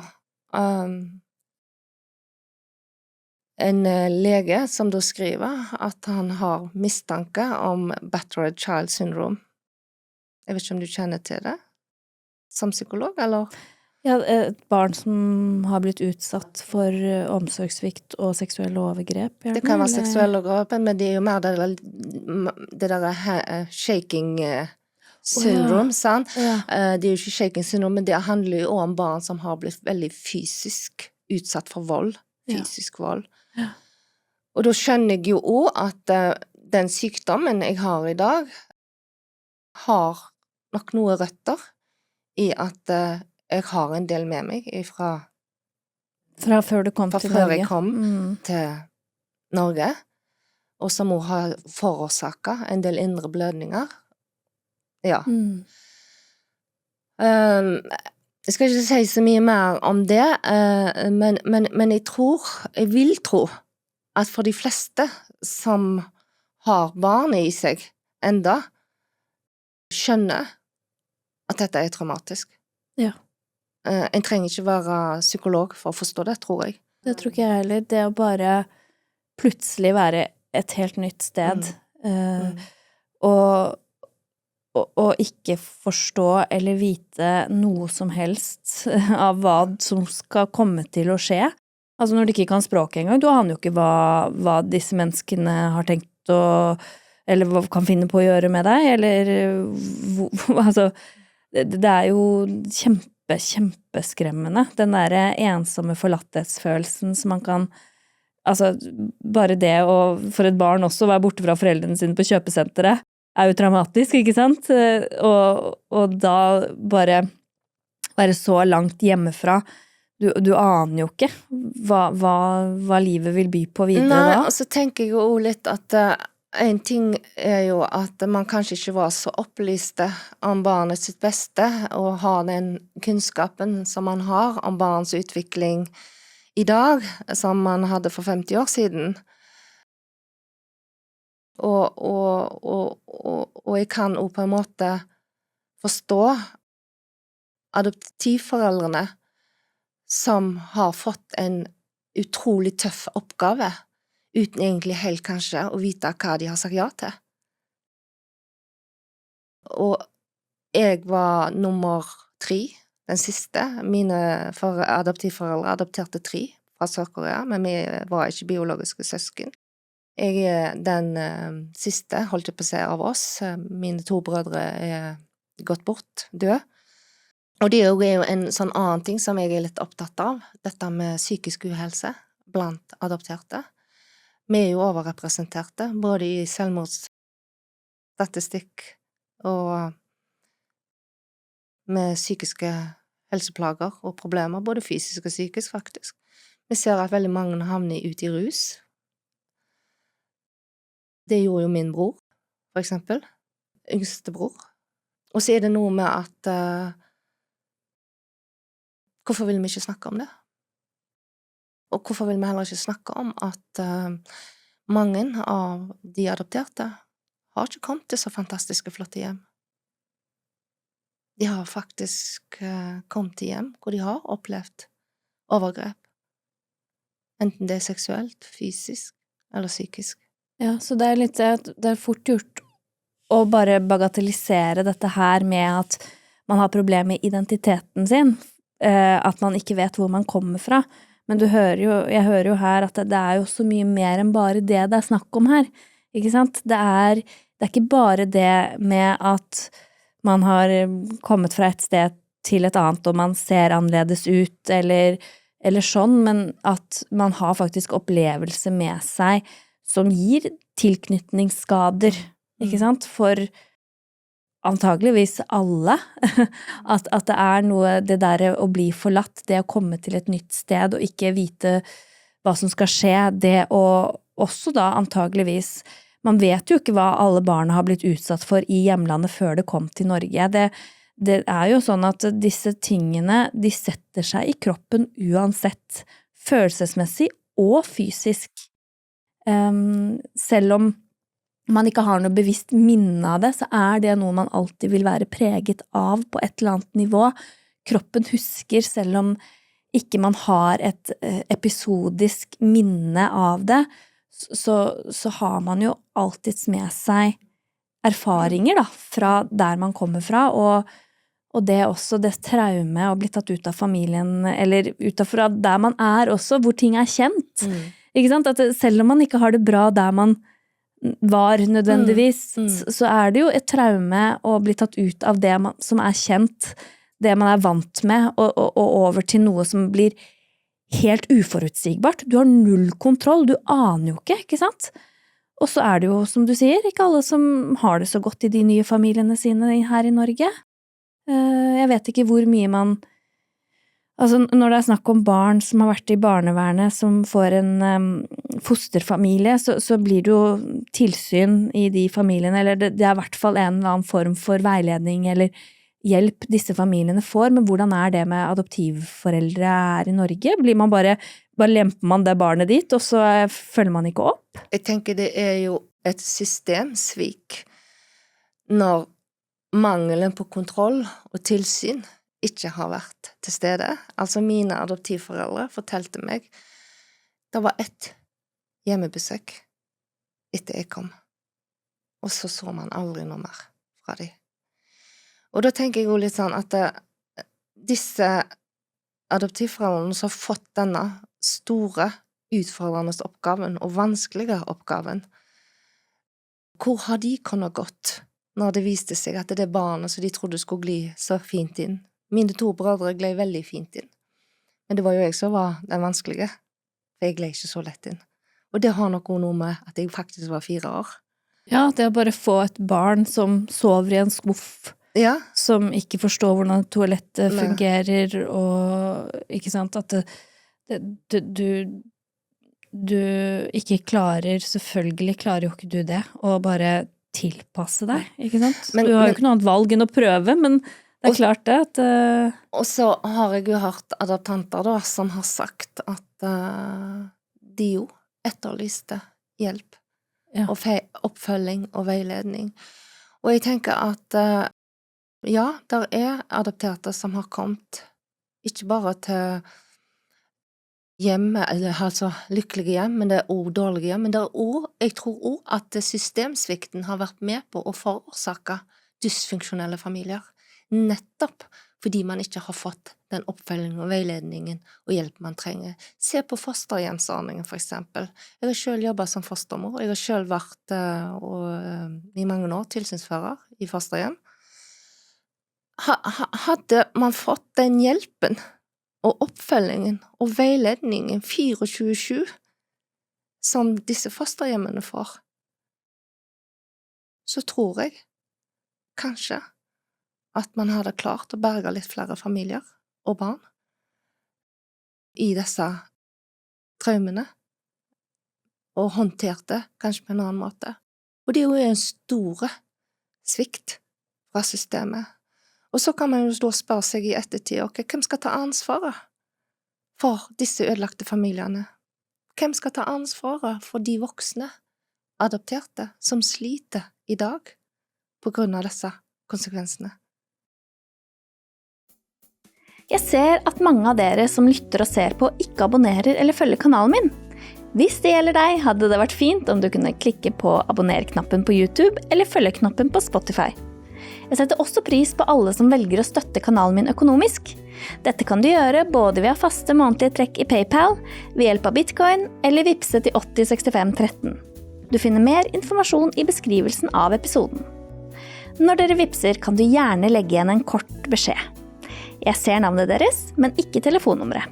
en lege som da skriver at han har mistanke om Battered Child Syndrome. Jeg vet ikke om du kjenner til det som psykolog, eller? Ja, et barn som har blitt utsatt for omsorgssvikt og seksuelle overgrep. Gjerne, det kan være eller? seksuelle overgrep, men det er jo mer det der shaking syndrome, sant? Ja. Det er jo ikke shaking syndrome, men det handler jo om barn som har blitt veldig fysisk utsatt for vold, fysisk vold. Ja. Og da skjønner jeg jo også at den sykdommen jeg har i dag har nok noe røtter i at jeg har en del med meg fra før du kom til Norge. Fra før jeg kom til Norge, og som også har forårsaket en del indre blødninger. Ja. Jeg skal ikke si så mye mer om det, men jeg vil tro at for de fleste som har barnet i seg enda, skjønner at dette er traumatisk. Ja. En trenger ikke være psykolog for å forstå det, tror jeg. Det tror ikke jeg heller. Det å bare plutselig være et helt nytt sted, og ikke forstå eller vite noe som helst av hva som skal komme til å skje. Altså når du ikke kan språket engang, du aner jo ikke hva disse menneskene har tenkt eller hva kan finne på å gjøre med deg, eller altså, det er jo kjempeskremmende, den der ensomme forlatthetsfølelsen som man kan, altså bare det å for et barn også være borte fra foreldrene sine på kjøpesenteret er jo traumatisk, ikke sant? Og da bare være så langt hjemmefra, du aner jo ikke hva livet vil by på videre da. Nei, og så tenker jeg jo litt at en ting er jo at man kanskje ikke var så opplyste om barnet sitt beste, og har den kunnskapen som man har om barns utvikling i dag, som man hadde for 50 år siden. Og jeg kan jo på en måte forstå adoptivforeldrene som har fått en utrolig tøff oppgave, uten egentlig helt kanskje å vite hva de har sagt ja til. Og jeg var nummer 3, den siste. Mine adoptivforeldre adopterte 3 fra Sør-Korea, men vi var ikke biologiske søsken. Jeg er den siste, holdt jeg på å si, av oss. Mine 2 brødre er gått bort, død. Og det er jo en sånn annen ting som jeg er litt opptatt av, dette med psykisk uhelse blant adopterte. Vi er jo overrepresenterte, både i selvmordsstatistikk og med psykiske helseplager og problemer, både fysisk og psykisk faktisk. Vi ser at veldig mange havner ut i rus. Det gjorde jo min bror, for eksempel, yngste bror. Og så er det noe med at hvorfor vil vi ikke snakke om det? Og hvorfor vil vi heller ikke snakke om at mange av de adopterte har ikke kommet til så fantastiske flotte hjem. De har faktisk kommet til hjem hvor de har opplevd overgrep. Enten det er seksuelt, fysisk eller psykisk. Ja, så det er litt det er fort gjort å bare bagatellisere dette her med at man har problemer med identiteten sin, at man ikke vet hvor man kommer fra. Men jeg hører jo her at det er jo så mye mer enn bare det er snakk om her, ikke sant? Det er ikke bare det med at man har kommet fra et sted til et annet, og man ser annerledes ut, eller sånn, men at man har faktisk opplevelse med seg som gir tilknytningsskader, ikke sant? For antageligvis alle, at det er noe, det der å bli forlatt, det å komme til et nytt sted og ikke vite hva som skal skje, det å også da antageligvis, man vet jo ikke hva alle barna har blitt utsatt for i hjemlandet før det kom til Norge. Det er jo sånn at disse tingene, de setter seg i kroppen uansett, følelsesmessig og fysisk. Selv om man ikke har noe bevisst minne av det, så er det noe man alltid vil være preget av på et eller annet nivå. Kroppen husker, selv om ikke man har et episodisk minne av det, så har man jo alltid med seg erfaringer da, fra der man kommer fra, og det også, det traume å bli tatt ut av familien, eller utenfor der man er også, hvor ting er kjent. Ikke sant? At selv om man ikke har det bra der man var nødvendigvis, så er det jo et traume å bli tatt ut av det som er kjent, det man er vant med, og over til noe som blir helt uforutsigbart. Du har null kontroll, du aner jo ikke sant? Og så er det jo, som du sier, ikke alle som har det så godt i de nye familiene sine her i Norge. Jeg vet ikke hvor mye man... Altså, når det er snakk om barn som har vært i barnevernet, som får en fosterfamilie, så blir det jo tilsyn i de familiene, eller det er i hvert fall en eller annen form for veiledning, eller hjelp disse familiene får, men hvordan det med adoptivforeldre i Norge? Blir man bare lemper man det barnet dit, og så følger man ikke opp? Jeg tenker det jo et systemsvik når mangelen på kontroll og tilsyn ikke har vært til stede. Altså mine adoptivforeldre fortalte meg det var ett hjemmebesøk etter jeg kom, og så man aldri noe mer fra dem. Og da tenker jeg jo litt sånn at disse adoptivforeldrene som har fått denne store, utfordrende oppgaven og vanskelige oppgaven, hvor har de kunnet gått når det viste seg at det barnet som de trodde skulle gli så fint inn? Mine 2 brødre gled veldig fint inn, men det var jo jeg som var den vanskelige, for jeg gled ikke så lett inn. Og det har nok noe med at jeg faktisk var 4 år. Ja, det å bare få et barn som sover i en skuff, Ja, som ikke forstår hvordan toalettet fungerer, og ikke sant, at du ikke klarer, selvfølgelig klarer jo ikke du det, og bare tilpasse deg, ikke sant? Du har jo ikke noe annet valg enn å prøve, men det klart det at og så har jeg jo hørt adoptanter da, som har sagt at de jo etterlyste hjelp, og oppfølging og veiledning. Og jeg tenker at ja, der adopterte som har kommet ikke bare til hjem, eller altså lykkelige hjem, men det også dårlige hjem, men det også, jeg tror også at systemsvikten har vært med på å forårsake dysfunksjonelle familier, nettopp fordi man ikke har fått den oppfølgingen og veiledningen og hjelp man trenger. Se på fosterhjemsordningen for eksempel. Jeg har selv jobbet som fostermor, jeg har selv vært i mange år tilsynsfører i fosterhjem. Hadde man fått den hjelpen og oppfølgingen og veiledningen 24/7 som disse fosterhjemmene får, så tror jeg kanskje at man hadde klart å berge litt flere familier og barn i disse traumene, og håndterte kanskje på en annen måte. Og det er jo en stor svikt fra systemet. Og så kan man jo da spørre seg i ettertid, ok, hvem skal ta ansvaret for disse ødelagte familiene? Hvem skal ta ansvaret for de voksne adopterte som sliter i dag på grunn av disse konsekvensene? Jeg ser at mange av dere som lytter og ser på ikke abonnerer eller følger kanalen min. Hvis det gjelder deg, hadde det vært fint om du kunne klikke på abonner-knappen på YouTube eller følge-knappen på Spotify. Jeg setter også pris på alle som velger å støtte kanalen min økonomisk. Dette kan du gjøre både via faste månedlige trekk i PayPal, ved hjelp av Bitcoin eller Vipse til 806513. Du finner mer informasjon i beskrivelsen av episoden. Når dere vipser, kan du gjerne legge igjen en kort beskjed. Jeg ser navnet deres, men ikke telefonnummeret.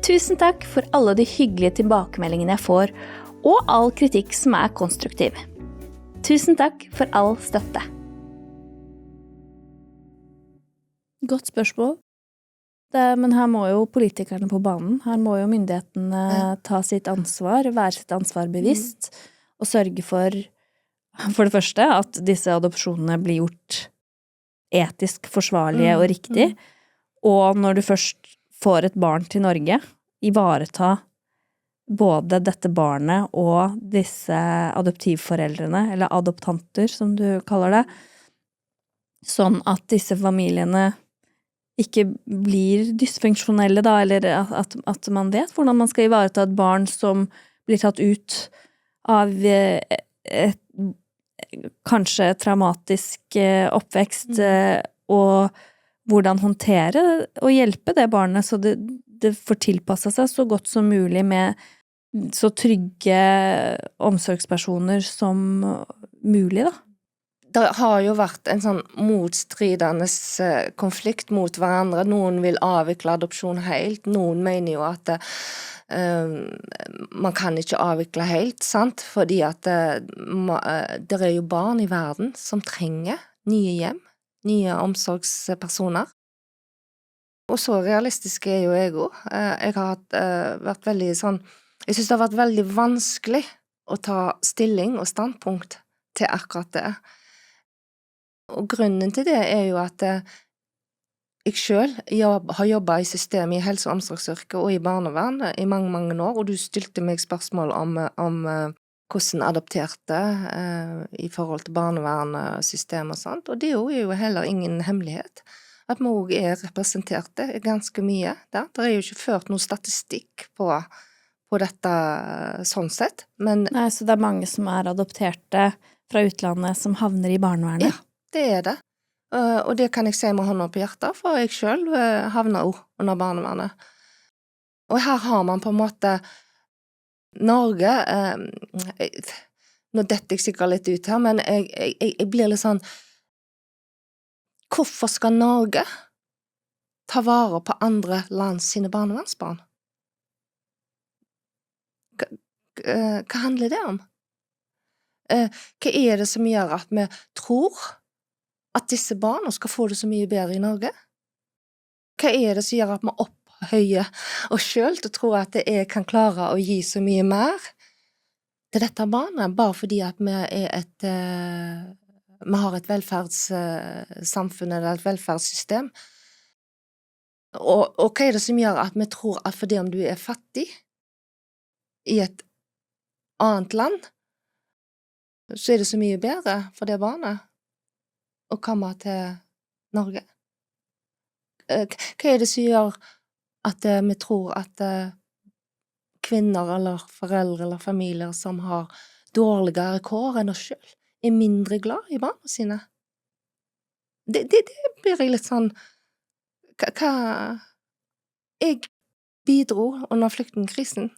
Tusen takk for alle de hyggelige tilbakemeldingene jeg får, og all kritikk som konstruktiv. Tusen takk for all støtte. Godt spørsmål. Men her må jo politikerne på banen, her må jo myndighetene ta sitt ansvar, være sitt ansvar bevisst, og sørge for det første, at disse adopsjonene blir gjort etisk forsvarlige og riktig, og når du først får et barn til Norge, ivareta både dette barnet og disse adoptivforeldrene, eller adoptanter som du kaller det, sånn at disse familiene ikke blir dysfunksjonelle da, eller at man vet hvordan man skal ivareta et barn som blir tatt ut av kanskje traumatisk oppvekst, og hvordan håndtere og hjelpe det barnet så det får tilpasset seg så godt som mulig med så trygge omsorgspersoner som mulig da. Det har jo vært en sånn motstridende konflikt mot hverandre. Noen vil avvikle adopsjon helt, noen mener jo at man kan ikke avvikle helt, sant? Fordi at det jo barn i verden som trenger nye hjem, nye omsorgspersoner. Og så realistisk jo jeg også. Jeg har vært veldig sånn, jeg synes det har vært veldig vanskelig å ta stilling og standpunkt til akkurat det. Og grunnen til det jo at jeg selv har jobbet i systemet i helse- og omsorgsyrket og i barnevern i mange, mange år, og du stilte meg spørsmål om hvordan adopterte i forhold til barnevernssystem og sånt, og det er jo heller ingen hemmelighet. At vi også representerte ganske mye der. Det jo ikke ført noe statistikk på dette sånn sett, men Nei, så det mange som adopterte fra utlandet som havner i barnevernet? ja, det det. Og det kan jeg si med hånda på hjertet, for jeg selv havner også under barnevernet. Og her har man på en måte Norge, nå detter jeg sikkert litt ut her, men jeg blir litt sånn, hvorfor skal Norge ta vare på andre land sine barnevernsbarn? Hva handler det om? Hva det som gjør at vi tror at disse barna skal få det så mye bedre i Norge? Hva det som gjør at vi opphøyer oss selv til å tro at jeg kan klare å gi så mye mer til dette barnet, bare fordi at vi vi har et velferdssamfunn eller et velferdssystem? Og hva det som gjør at vi tror at fordi om du fattig i et annet land, så det så mye bedre for det barnet å komme til Norge? Hva det som gjør at vi tror at kvinner eller foreldre eller familier som har dårligere kår enn oss selv, mindre glad i barna sine? Det blir jeg litt sånn, hva jeg bidro under flyktningkrisen.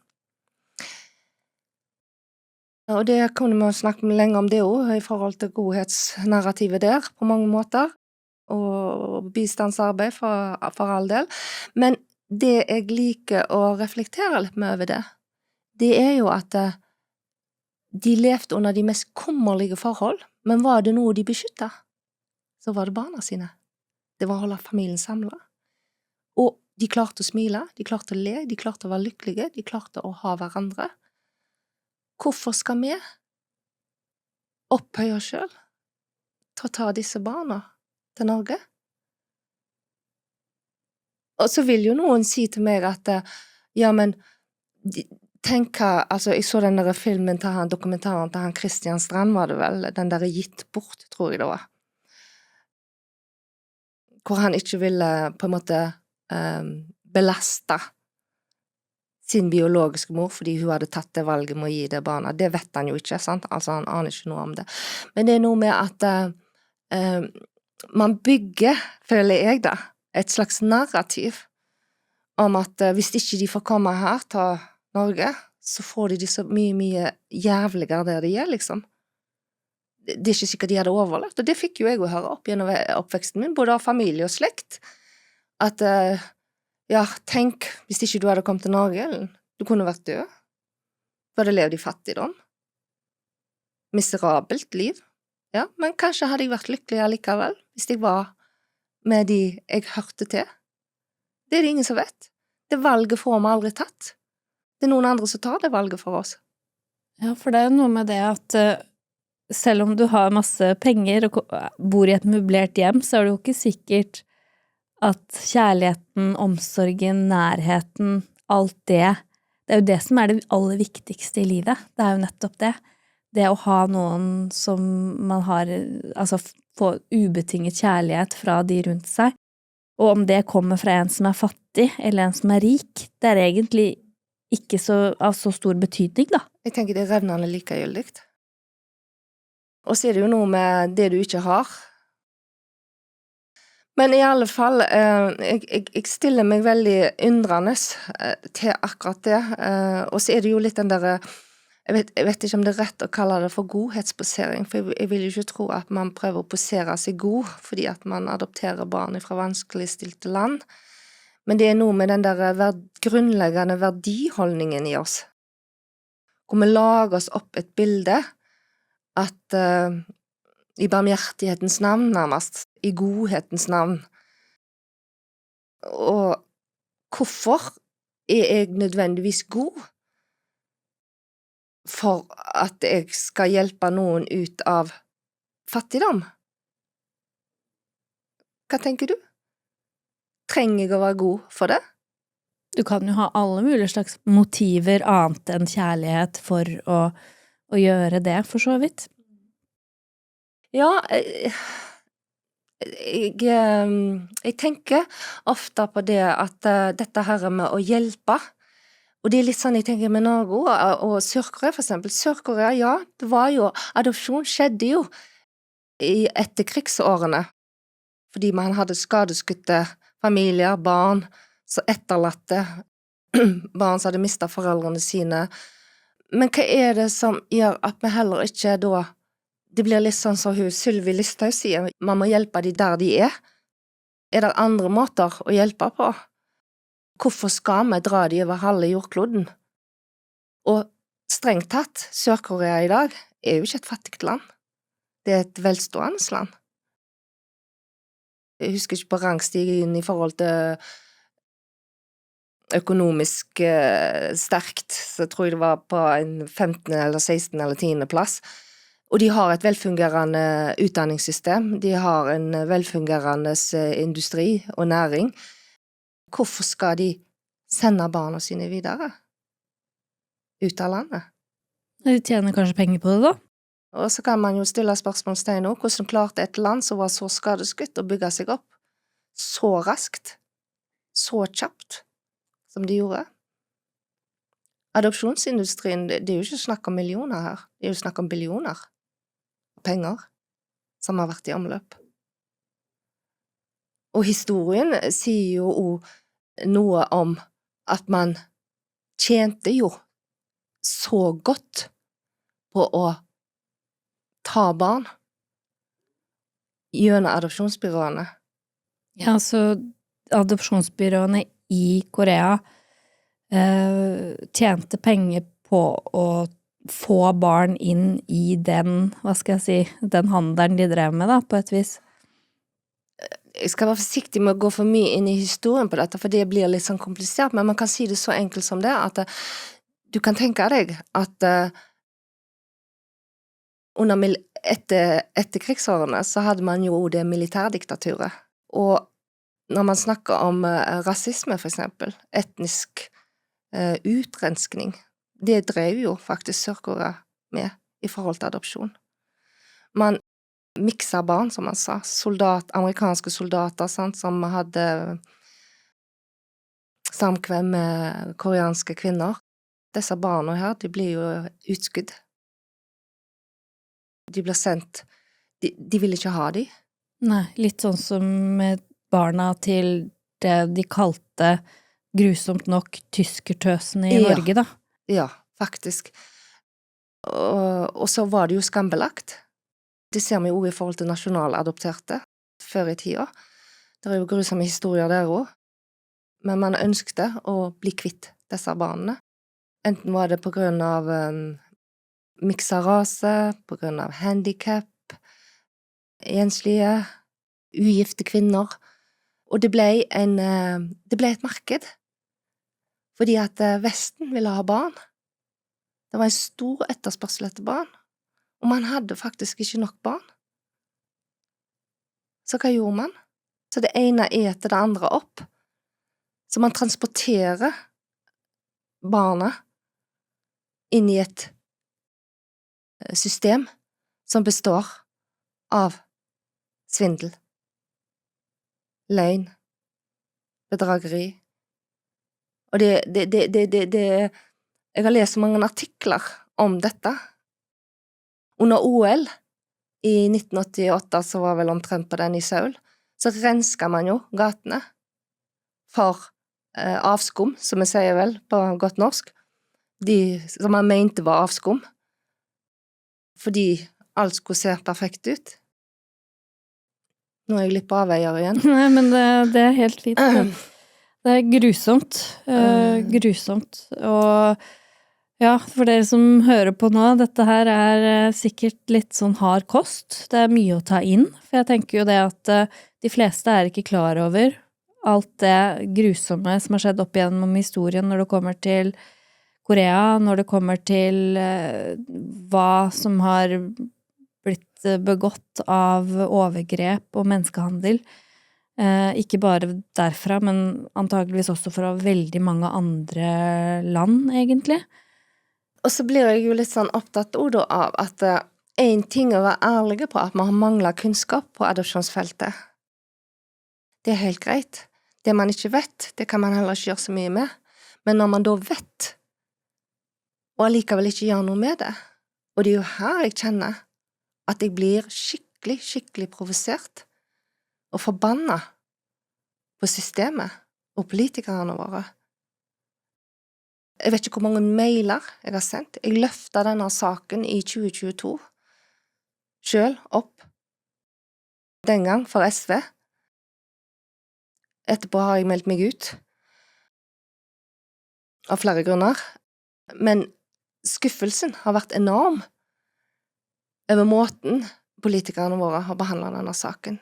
Og det kunne vi snakke lenge om det også, i forhold til godhetsnarrativet der, på mange måter, og bistandsarbeid for all del. Men det jeg liker å reflektere litt med over det jo at de levde under de mest kummerlige forhold, men var det noe de beskyttet, så var det barna sine. Det var å holde familien samlet. Og de klarte å smile, de klarte å le, de klarte å være lykkelige, de klarte å ha hverandre. Hvorfor skal vi opphøye oss selv til å ta disse barna til Norge? Og så vil jo noen si til meg at ja, men tenk hva, altså jeg så den der filmen til han, dokumentaren til han Kristian Strand, var det vel, den der Gitt bort, tror jeg det var, hvor han ikke ville på en måte belaste sin biologiske mor, fordi hun hadde tatt det valget med å gi det barna. Det vet han jo ikke, sant? Altså han aner ikke noe om det. Men det noe med at man bygger, føler jeg da, et slags narrativ om at hvis ikke de får komme her til Norge, så får de så mye, mye jævligere der de liksom. Det ikke sikkert de hadde overlevd, og det fikk jo jeg å høre opp gjennom oppveksten min, både av familie og slekt, at ja, tenk, hvis ikke du hadde kommet til Norge, du kunne vært død. Du hadde levd i fattigdom. Miserabelt liv. Ja, men kanskje hadde jeg vært lykkelig allikevel, hvis jeg var med de jeg hørte til. Det det ingen som vet. Det valget får vi aldri tatt. Det noen andre som tar det valget for oss. Ja, for det jo noe med det at selv om du har masse penger og bor i et møblert hjem, så det jo ikke sikkert at kjærligheten, omsorgen, nærheten, alt det jo det som det aller viktigste i livet. Det jo nettopp det. Det å ha noen som man har, altså få ubetinget kjærlighet fra de rundt seg. Og om det kommer fra en som fattig, eller en som rik, det egentlig ikke av så stor betydning, da. Jeg tenker det revnende likegyldig. Og så det jo noe med det du ikke har. Men i alle fall, jeg stiller meg veldig undrende til akkurat det, og så det jo litt den der, jeg vet ikke om det rett å kalle det for godhetsposering, for jeg vil jo ikke tro at man prøver å posere seg god, fordi at man adopterer barn fra vanskeligstilte land, men det noe med den der grunnleggende verdiholdningen i oss, hvor vi lager oss opp et bilde, at i barmhjertighetens navn nærmest, i godhetens navn. Og hvorfor jeg nødvendigvis god for at jeg skal hjelpe noen ut av fattigdom? Hva tenker du? Trenger jeg å være god for det? Du kan jo ha alle mulige slags motiver annet enn kjærlighet for å gjøre det, for så vidt. Ja, jeg tenker ofte på det at dette her med å hjelpe, og det litt sånn jeg tenker med Norge og Sør-Korea for eksempel. Sør-Korea, ja, det var jo, adopsjon skjedde jo i etterkrigsårene, fordi man hadde skadeskutte familier, barn, så etterlatte barn som hadde mistet foreldrene sine. Men hva det som gjør at vi heller ikke da, det blir litt sånn som Sylvi Listhaug sier, man må hjelpe de der de er. Er det andre måter å hjelpe på? Hvorfor skal vi dra de over halve jordkloden? Og strengt tatt, Sør-Korea i dag jo ikke et fattigt land. Det et velstående land. Jeg husker ikke på rangstigen i forhold til økonomisk sterkt, så tror jeg det var på en 15. eller 16. eller 10. plass. Og de har et velfungerende utdanningssystem, de har en velfungerende industri og næring. Hvorfor skal de sende barna sine videre? Ut av landet? De tjener kanskje penger på det da? Og så kan man jo stille spørsmålstegn nå, hvordan klarte et land som var så skadeskutt å bygge seg opp så raskt, så kjapt som de gjorde? Adopsjonsindustrien, det jo ikke snakk om millioner her, det jo snakk om billioner. Penger som har vært i omløp. Og historien sier jo også noe om at man tjente jo så godt på å ta barn gjennom adopsjonsbyråene. Ja, så adopsjonsbyråene i Korea tjente penger på å få barn inn i den, hva skal jeg si, den handelen de drev med da, på et vis. Jeg skal være forsiktig med å gå for mye inn i historien på dette, for det blir litt sånn komplisert, men man kan si det så enkelt som det, at du kan tenke deg at etter krigsårene så hadde man jo det militærdiktaturet, og når man snakker om rasisme for eksempel, etnisk utrenskning, det drev jo faktisk Sør-Korea med i forhold til adopsjon. Man mikset barn, som man sa, amerikanske soldater, sant, som hadde samkvem med koreanske kvinner. Disse barna her, de blir jo utskudd. De blir sendt, de vil ikke ha de. Nei, litt sånn som med barna til det de kalte grusomt nok tyskertøsene i Norge da. Ja, faktisk. Og så var det jo skambelagt. Det ser vi jo i forhold til nasjonaladopterte før i tida. Det jo grusomme historier der også. Men man ønsket å bli kvitt disse barna. Enten var det på grunn av miksa rase, på grunn av handicap, enslige, ugifte kvinner. Og det ble et marked. Fordi at Vesten ville ha barn. Det var en stor etterspørsel etter barn, og man hadde faktisk ikke nok barn. Så hva gjorde man? Så det ene etter det andre opp. Så man transporterer barna inn i et system som består av svindel, løgn, bedrageri. Og jeg har lest mange artikler om dette. Under OL i 1988, så var vel omtrent på den i Seoul, så rensket man jo gatene for avskum, som vi sier vel på godt norsk, de som man mente var avskum, fordi alt skulle se perfekt ut. Nå jeg litt på avveier igjen. Nei, men det helt fint. Det grusomt, grusomt, og ja, for dere som hører på nå, dette her sikkert litt sånn hard kost, det mye å ta inn, for jeg tenker jo det at de fleste ikke klar over alt det grusomme som har skjedd opp igjennom historien når det kommer til Korea, når det kommer til hva som har blitt begått av overgrep og menneskehandel. Ikke bare derfra, men antageligvis også fra veldig mange andre land, egentlig. Og så blir jeg jo litt sånn opptatt også av at en ting å være ærlige på at man har manglet kunnskap på adopsjonsfeltet. Det er helt greit. Det man ikke vet, det kan man heller ikke gjøre så mye med. Men når man da vet, og allikevel ikke gjør noe med det, og det er jo her jeg kjenner at jeg blir skikkelig provosert og forbannet på systemet og politikerne våre. Jeg vet ikke hvor mange mailer jeg har sendt. Jeg løftet denne saken i 2022 selv opp den gang for SV. Etterpå har jeg meldt meg ut av flere grunner, men skuffelsen har vært enorm over måten politikerne våre har behandlet denne saken.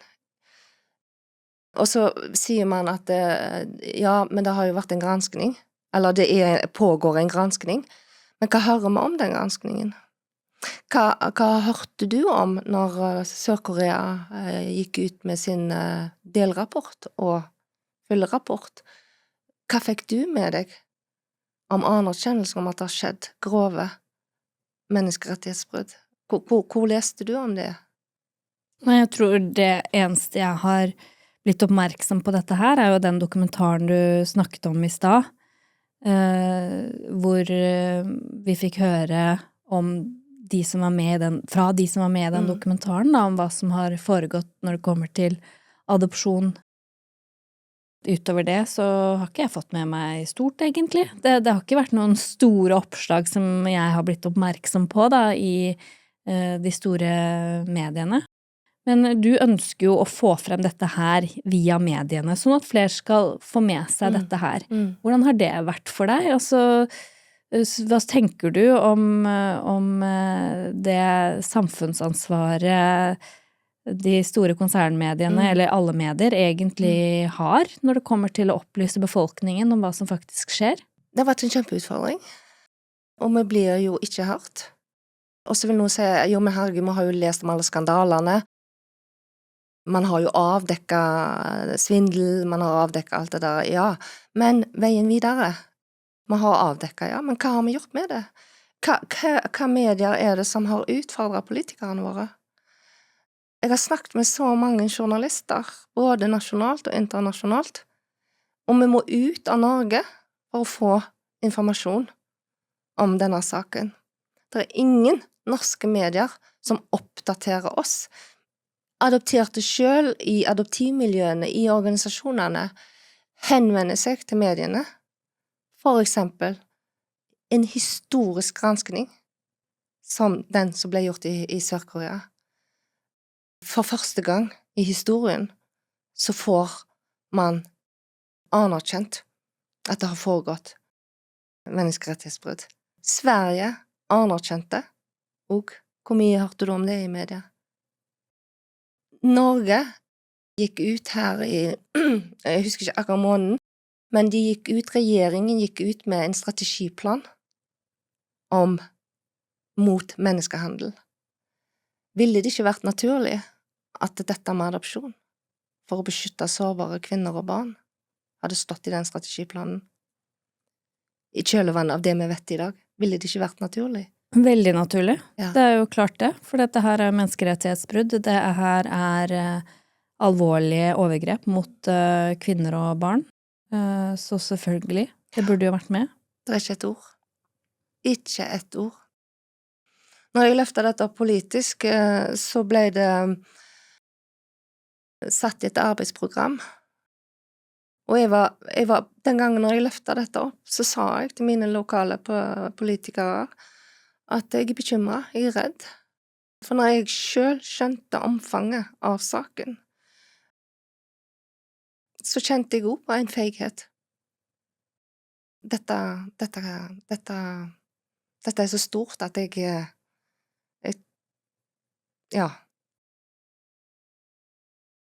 Og så sier man at ja, men det har jo vært en granskning, eller pågår en granskning, men hva hører vi om den granskningen? Hva hørte du om når Sør-Korea gikk ut med sin delrapport og fullrapport? Hva fikk du med deg om anerkjennelse om at det har skjedd grove menneskerettighetsbrudd? Hvor leste du om det? Jeg tror det eneste jeg har blitt oppmerksom på dette her, er jo den dokumentaren du snakket om i stad, hvor vi fikk høre om fra de som var med i den dokumentaren, da, om hva som har foregått når det kommer til adopsjon. Utover det så har ikke jeg fått med meg stort, egentlig. Det har ikke vært noen store oppslag som jeg har blitt oppmerksom på da, i de store mediene. Men du ønsker jo å få frem dette her via mediene, sånn at flere skal få med seg dette her. Hvordan har det vært for deg? Altså, hva tenker du om det samfunnsansvaret de store konsernmediene, eller alle medier, egentlig har når det kommer til å opplyse befolkningen om hva som faktisk skjer? Det har vært en kjempeutfordring, og vi blir jo ikke hørt. Og så vil noen si, jo, men herregud, vi har jo lest om alle skandalene. Man har jo avdekket svindel, man har avdekket alt det der, ja. Men veien videre, vi har avdekket, ja, men hva har vi gjort med det? Hva medier er det som har utfordret politikerne våre? Jeg har snakket med så mange journalister, både nasjonalt og internasjonalt, og vi må ut av Norge for å få informasjon om denne saken. Det er ingen norske medier som oppdaterer oss. Adopterte selv i adoptivmiljøene, i organisasjonene, henvender seg til mediene. For eksempel en historisk granskning, som den som ble gjort i Sør-Korea. For første gang i historien så får man anerkjent at det har foregått menneskerettighetsbrudd. Sverige anerkjente, og hvor mye hørte du om det i media? Norge gikk ut her i, jeg husker ikke akkurat måneden, men regjeringen gikk ut med en strategiplan mot menneskehandel. Ville det ikke vært naturlig at dette med adopsjon, for å beskytte sårbare kvinner og barn, hadde stått i den strategiplanen? I kjølvannet av det vi vet i dag, ville det ikke vært naturlig? Veldig naturlig. Ja. Det er jo klart det, for dette her er menneskerettighetsbrudd. Det her er alvorlige overgrep mot kvinner og barn. Så selvfølgelig, det burde jo vært med. Det er ikke et ord. Ikke et ord. Når jeg løftet dette opp politisk, så ble det satt i et arbeidsprogram. Og den gangen når jeg løftet dette opp, så sa jeg til mine lokale politikere at jeg er bekymret, jeg er redd. For når jeg selv skjønte omfanget av saken, så kjente jeg også på en feighet. Dette er så stort at ja.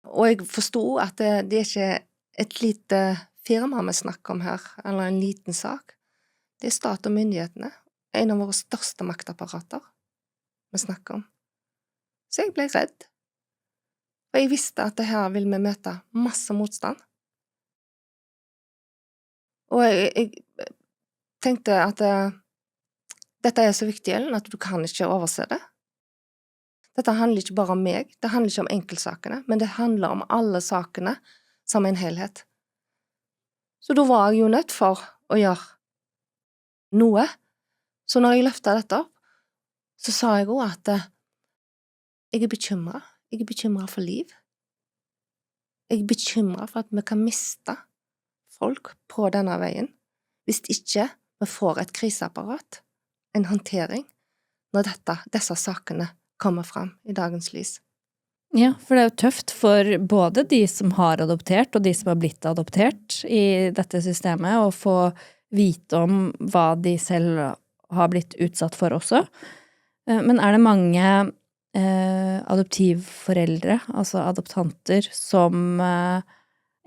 Og jeg forstod at det er ikke et lite firma vi snakker om her, eller en liten sak. Det er stat og myndighetene, en av våre største maktapparater vi snakker om. Så jeg ble redd. For jeg visste at det her vil vi møte masse motstand. Og jeg tenkte at dette er så viktig, Ellen, at du kan ikke overse det. Dette handler ikke bare om meg, det handler ikke om enkeltsakene, men det handler om alle sakene som en helhet. Så da var jeg jo nødt for å gjøre noe. Så når jeg løftet dette opp, så sa jeg også at jeg er bekymret. Jeg er bekymret for liv. Jeg er bekymret for at vi kan miste folk på denne veien, hvis ikke vi får et kriseapparat, en håndtering, når disse sakene kommer fram i dagens lys. Ja, for det er jo tøft for både de som har adoptert og de som har blitt adoptert i dette systemet, å få vite om hva de selv har blitt utsatt for også. Men er det mange adoptivforeldre, altså adoptanter, som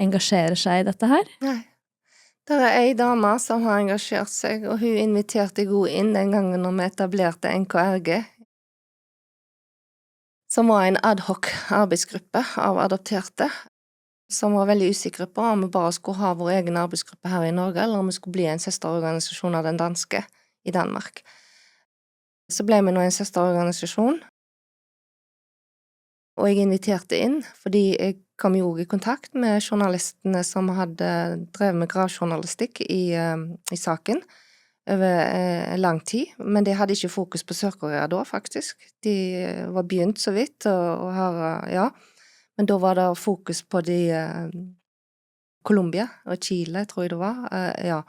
engasjerer seg i dette her? Nei. Det er en dame som har engasjert seg, og hun inviterte jeg også inn den gangen når vi etablerte NKRG, som var en ad hoc arbeidsgruppe av adopterte, som var veldig usikre på om vi bare skulle ha vår egen arbeidsgruppe her i Norge, eller om vi skulle bli en søsterorganisasjon av den danske i Danmark. Så ble vi nå en søsterorganisasjon, og jeg inviterte inn, fordi jeg kom jo også i kontakt med journalistene som hadde drevet med gravjournalistikk i saken over lang tid, men de hadde ikke fokus på Sør-Korea da, faktisk. De var begynt så vidt, og her, ja, men da var det fokus på Colombia og Chile, tror jeg det var, ja.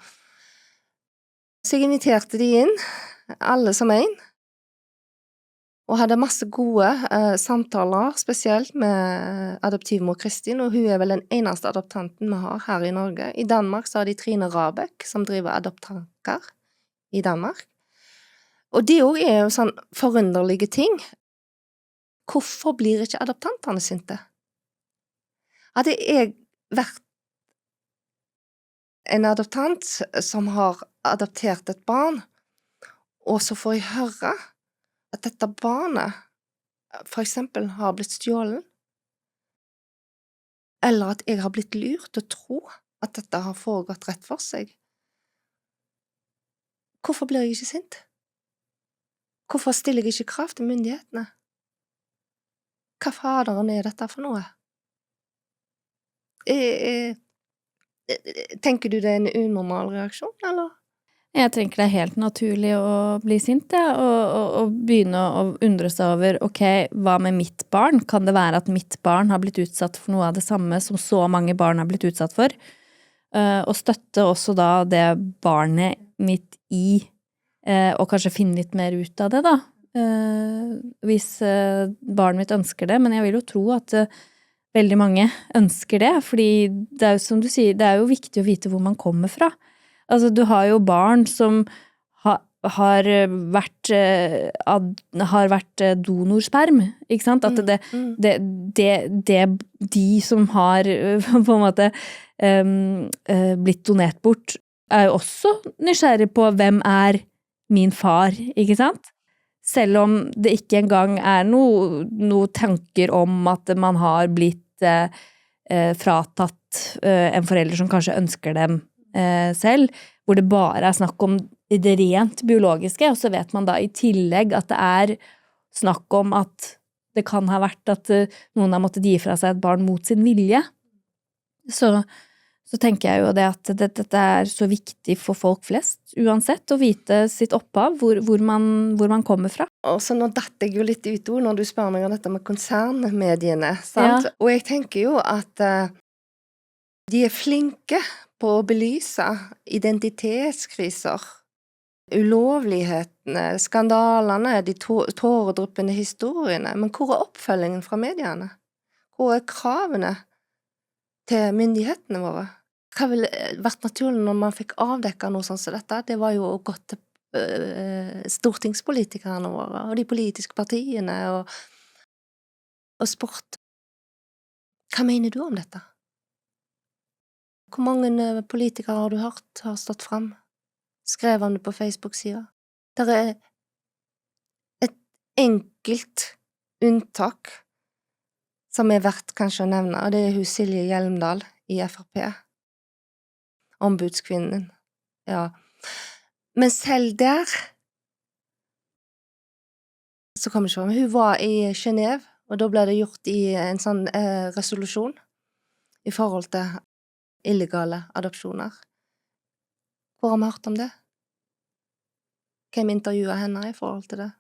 Så jeg inviterte de inn, alle som en, og hadde masse gode samtaler, spesielt med adoptivmor Kristin, og hun er vel den eneste adoptanten vi har her i Norge. I Danmark så har de Trine Rabeck, som driver Adoptanker i Danmark. Og det også er jo sånn forunderlige ting. Hvorfor blir ikke adoptantene sinte? Hadde jeg vært en adoptant som har adoptert et barn, og så får jeg høre at dette barnet for eksempel har blitt stjålet, eller at jeg har blitt lurt til å tro at dette har foregått rett for seg. Hvorfor blir jeg ikke sint? Hvorfor stiller jeg ikke krav til myndighetene? Hva faderen er dette for noe? Tenker du det er en unormal reaksjon, eller? Jeg tenker det er helt naturlig å bli sint, ja, og begynne å undre seg over, ok, hva med mitt barn? Kan det være at mitt barn har blitt utsatt for noe av det samme som så mange barn har blitt utsatt for? Og støtte også da det barnet mitt i, og kanskje finne litt mer ut av det da, hvis barnet mitt ønsker det, men jeg vil jo tro at veldig mange ønsker det, fordi det er jo som du sier, det er jo viktig å vite hvor man kommer fra. Altså, du har jo barn som har vært donorsperm, ikke sant? At de som har på en måte blitt donert bort, er jo også nysgjerrig på hvem er min far, ikke sant? Selv om det ikke engang er noe tanker om at man har blitt fratatt en forelder som kanskje ønsker dem selv, hvor det bare er snakk om det rent biologiske, og så vet man da i tillegg at det er snakk om at det kan ha vært at noen har måttet gi fra seg et barn mot sin vilje. Så tenker jeg jo det at dette er så viktig for folk flest, uansett, å vite sitt opphav, hvor man kommer fra. Og så nå datt jeg jo litt ut når du spør meg om dette med konsernmediene, sant? Ja. Og jeg tenker jo at de er flinke på å belyse identitetskriser, ulovlighetene, skandalene, de tåredryppende historiene, men hvor er oppfølgingen fra mediene? Hvor er kravene til myndighetene våre? Hva ville vært naturlig når man fikk avdekket noe sånt som dette? Det var jo å gå til stortingspolitikerne våre, og de politiske partiene, og sport. Hva mener du om dette? Hvor mange politikere har du hørt har stått frem? Skrev om det på Facebook-sida? Det er et enkelt unntak som verdt kanskje å nevne, og det hun Silje Hjelmdal i FrP. Ombudskvinnen, ja. Men selv der, så kom jeg ikke om, hun var i Genève, og da ble det gjort i en sånn resolusjon i forhold til illegale adopsjoner. Hvor har vi hørt om det? Hvem intervjuet henne i forhold til det?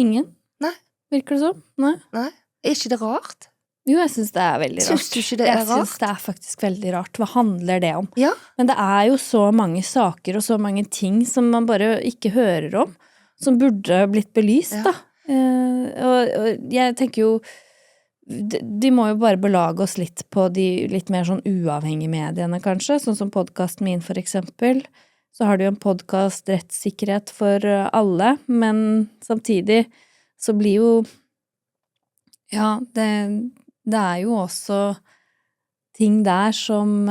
Ingen? Nei. Virker det sånn? Nei. Nei? Er ikke det rart? Jo, jeg synes det veldig rart. Synes du ikke det Jeg synes rart? det faktisk veldig rart. Hva handler det om? Ja. Men det jo så mange saker og så mange ting som man bare ikke hører om, som burde blitt belyst, Ja. da. Og jeg tenker jo, de må jo bare belage oss litt på de litt mer sånn uavhengige mediene, kanskje, sånn som podcasten min for eksempel. Så har du jo en podcast rettssikkerhet for alle, men samtidig så blir jo, ja, det jo også ting der som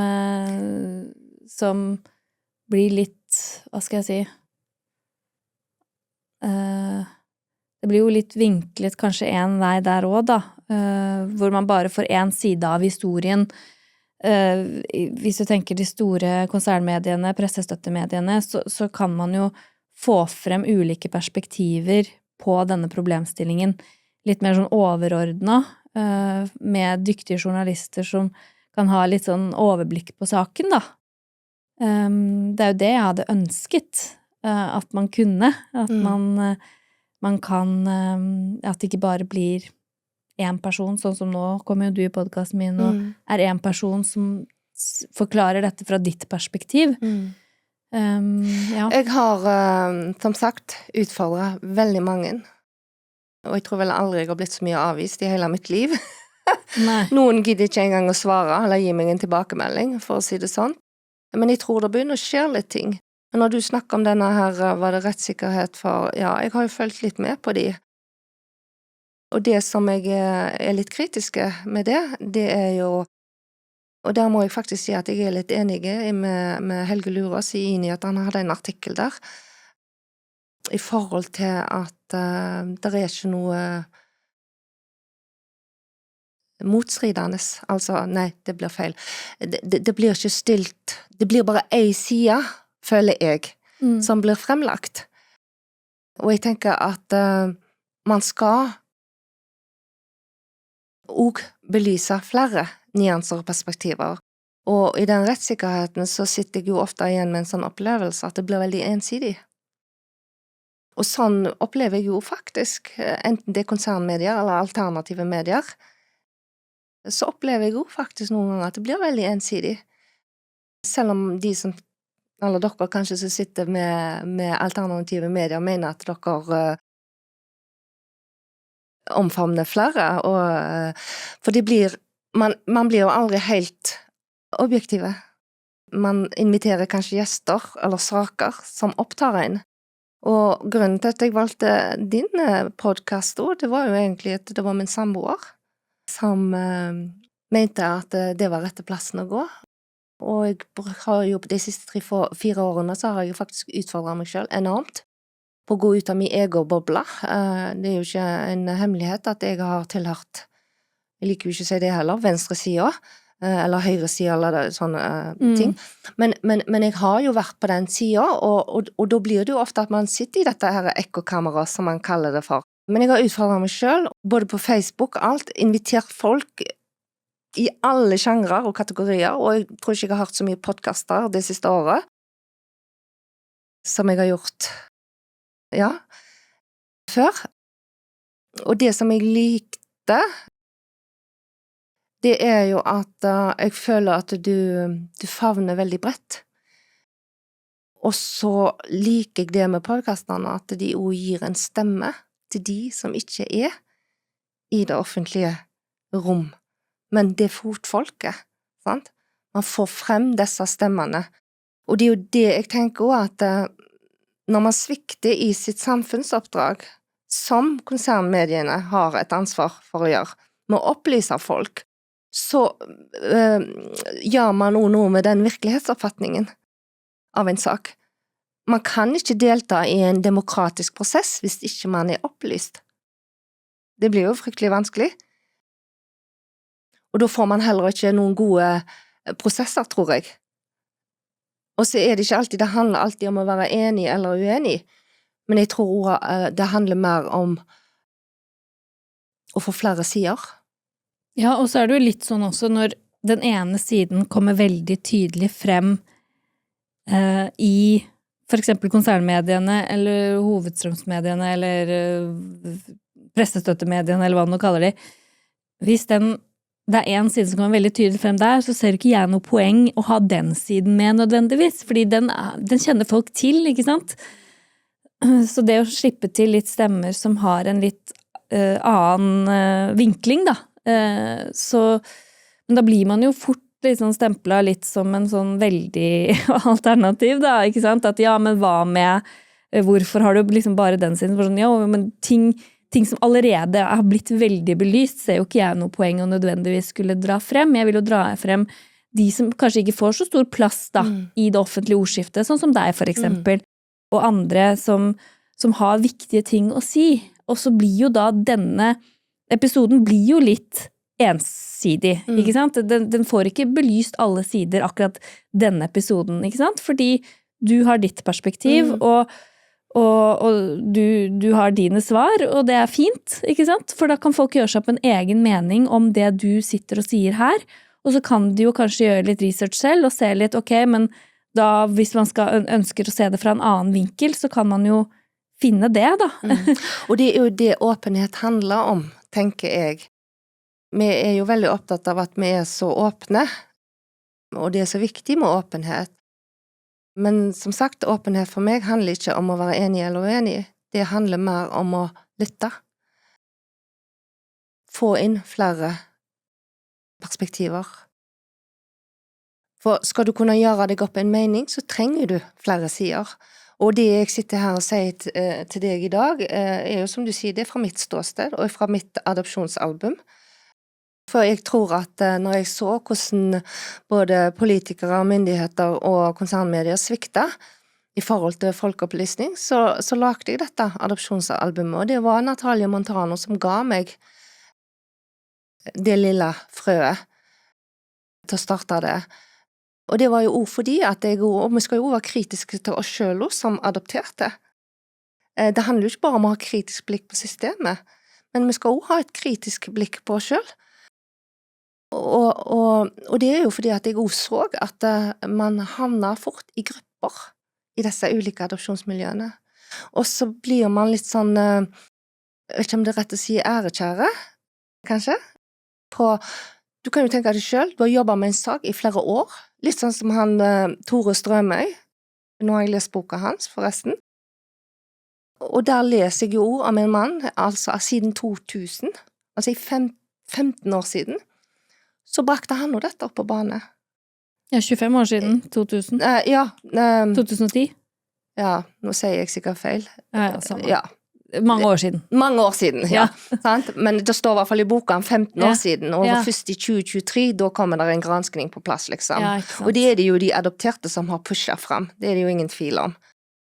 blir litt, hva skal jeg si, det blir jo litt vinklet kanskje en vei der også da, hvor man bare får en side av historien. Hvis du tenker de store konsernmediene, pressestøttemediene, så kan man jo få frem ulike perspektiver på denne problemstillingen, litt mer sånn overordnet, med dyktige journalister som kan ha litt sånn overblikk på saken, da. Det jo det jeg hadde ønsket, at man kunne, at man kan, at det ikke bare blir en person, sånn som nå kommer jo du i podcasten min, og en person som forklarer dette fra ditt perspektiv. Ja. Jeg har, som sagt, utfordret veldig mange, og jeg tror vel aldri jeg har blitt så mye avvist i hele mitt liv. Nei. Noen gidder ikke engang å svare, eller gi meg en tilbakemelding, for å si det sånn. Men jeg tror det begynner å skje litt ting. Men når du snakker om denne her, var det rettssikkerhet for, ja, jeg har jo følt litt med på de. Og det som jeg litt kritiske med det jo, og der må jeg faktisk si at jeg litt enig med Helge Lurås i at han hadde en artikkel der, i forhold til at det ikke noe motstridende, altså, nei, det blir feil. Det blir ikke stilt, det blir bare en side, føler jeg, som blir fremlagt. Og jeg tenker at man skal og belyse flere nyanser og perspektiver. Og i den rettssikkerheten så sitter jeg jo ofte igjen med en sånn opplevelse at det blir veldig ensidig. Og sånn opplever jeg jo faktisk, enten det konsernmedier eller alternative medier, så opplever jeg jo faktisk noen ganger at det blir veldig ensidig. Selv om de som, eller dere kanskje som sitter med alternative medier, mener at dere omfavner flere, for det blir, man blir jo aldri helt objektive. Man inviterer kanskje gjester eller saker som opptar en. Og grunnen til at jeg valgte din podcast også, det var jo egentlig at det var min samboer som mente at det var rette plassen å gå. Og jeg har jo på de siste 3-4 årene så har jeg faktisk utfordret meg selv enormt på å gå ut av min egen boble. Det er jo ikke en hemmelighet at jeg har tilhørt, jeg liker jo ikke å si det heller, venstresida, eller høyresida, eller sånne ting. Men jeg har jo vært på den sida, og da blir det jo ofte at man sitter i dette her ekkokameraet, som man kaller det for. Men jeg har utfordret meg selv, både på Facebook og alt, invitert folk i alle sjangrer og kategorier, og jeg tror ikke jeg har hørt så mye podcaster det siste året, som jeg har gjort, ja, før. Og det som jeg likte, det jo at jeg føler at du favner veldig bredt. Og så liker jeg det med podcastene, at de også gir en stemme til de som ikke i det offentlige rom. Men det fotfolket, sant? Man får frem disse stemmene. Og det jo det jeg tenker også, at når man svikter i sitt samfunnsoppdrag, som konsernmediene har et ansvar for å gjøre, med å opplyse folk, så gjør man også noe med den virkelighetsoppfatningen av en sak. Man kan ikke delta i en demokratisk prosess hvis ikke man opplyst. Det blir jo fryktelig vanskelig. Og da får man heller ikke noen gode prosesser, tror jeg. Og så det ikke alltid, det handler alltid om å være enig eller uenig, men jeg tror det handler mer om å få flere sider. Ja, og så det jo litt sånn også når den ene siden kommer veldig tydelig frem i for eksempel konsernmediene, eller hovedstrømsmediene, eller pressestøttemediene, eller hva du kaller de. Hvis det en side som kommer veldig tydelig frem der, så ser ikke jeg noe poeng å ha den siden med nødvendigvis, fordi den kjenner folk til, ikke sant? Så det å slippe til litt stemmer som har en litt annen vinkling, da. Men da blir man jo fort liksom stemplet litt som en sånn veldig alternativ, da, ikke sant? At ja, men hva med, hvorfor har du liksom bare den siden? For sånn, ja, men ting som allerede har blitt veldig belyst, ser jo ikke jeg noe poeng å nødvendigvis skulle dra frem. Jeg vil jo dra frem de som kanskje ikke får så stor plass da, i det offentlige ordskiftet, sånn som deg for eksempel, og andre som har viktige ting å si. Og så blir jo da denne episoden blir jo litt ensidig, ikke sant? Den får ikke belyst alle sider akkurat denne episoden, ikke sant? Fordi du har ditt perspektiv, og du har dine svar, og det fint, ikke sant? For da kan folk gjøre seg opp en egen mening om det du sitter og sier her, og så kan de jo kanskje gjøre litt research selv og se litt, ok, men da hvis man ønsker å se det fra en annen vinkel, så kan man jo finne det, da. Og det jo det åpenhet handler om, tenker jeg. Vi jo veldig opptatt av at vi så åpne, og det så viktig med åpenhet. Men som sagt, åpenhet for meg handler ikke om å være enig eller uenig. Det handler mer om å lytte. Få inn flere perspektiver. For skal du kunne gjøre deg opp en mening, så trenger du flere sider. Og det jeg sitter her og sier til deg i dag, jo som du sier, det fra mitt ståsted, og fra mitt adopsjonsalbum. For jeg tror at når jeg så hvordan både politikere, myndigheter og konsernmedier sviktet i forhold til folkeopplysning, så lagde jeg dette adopsjonsalbumet, og det var Natalia Montano som ga meg det lille frøet til å starte det. Og det var jo også fordi at og vi skal jo være kritiske til oss selv som adopterte. Det handler jo ikke bare om å ha kritisk blikk på systemet, men vi skal også ha et kritisk blikk på oss selv. Og det jo fordi at jeg også så at man havner fort i grupper i disse ulike adopsjonsmiljøene. Og så blir man litt sånn, jeg vet ikke om det rett å si ærekjære, kanskje? Du kan jo tenke deg selv, du har jobbet med en sak i flere år, litt sånn som han Tore Strømøy, nå har jeg lest boka hans forresten, og der leser jeg jo om en mann, altså siden 2000, altså i 15 år siden, så brakte han jo dette opp på bane. Ja, 25 år siden, 2000. Ja. 2010. Ja, nå sier jeg sikkert feil. Ja, samme. Ja. Mange år siden. Mange år siden, ja. Sant? Men det står i hvert fall i boka om 15 år siden, og først i 2023, da kommer det en granskning på plass, liksom. Ja, ikke sant. Og det jo de adopterte som har pushet frem, det det jo ingen tvil om.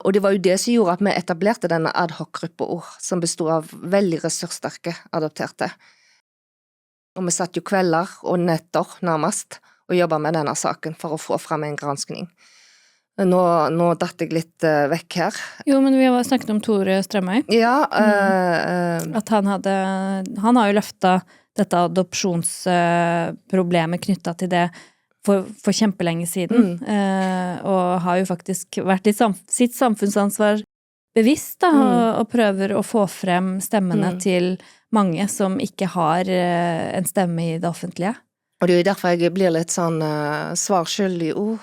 Og det var jo det som gjorde at vi etablerte denne ad hoc-gruppa ord, som bestod av veldig ressurssterke adopterte. Og vi satt jo kvelder og netter nærmest og jobbet med denne saken for å få frem en granskning. Nå datt jeg litt vekk her. Jo, men vi har snakket om Tore Strømøy. Ja. At han har jo løftet dette adopsjonsproblemet knyttet til det for kjempelenge siden, og har jo faktisk vært sitt samfunnsansvar bevisst da, og prøver å få frem stemmene til mange som ikke har en stemme i det offentlige. Og det jo derfor jeg blir litt sånn svarskyldig ord.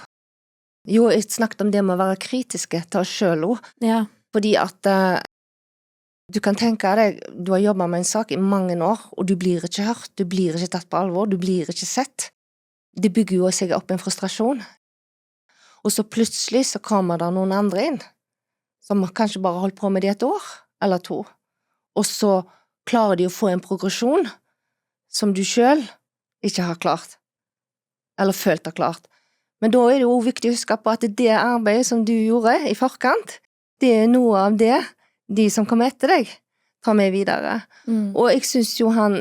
Jo, jeg snakket om det med å være kritiske til oss selv også. Ja. Fordi at du kan tenke deg, du har jobbet med en sak i mange år, og du blir ikke hørt, du blir ikke tatt på alvor, du blir ikke sett. Det bygger jo seg opp en frustrasjon. Og så plutselig så kommer det noen andre inn, som kanskje bare holdt på med det et år eller to, og så klarer de å få en progresjon som du selv ikke har klart, eller følt har klart. Men da det jo viktig å huske på at det arbeidet som du gjorde i forkant, det noe av det de som kommer etter deg ta med videre. Og jeg synes jo han,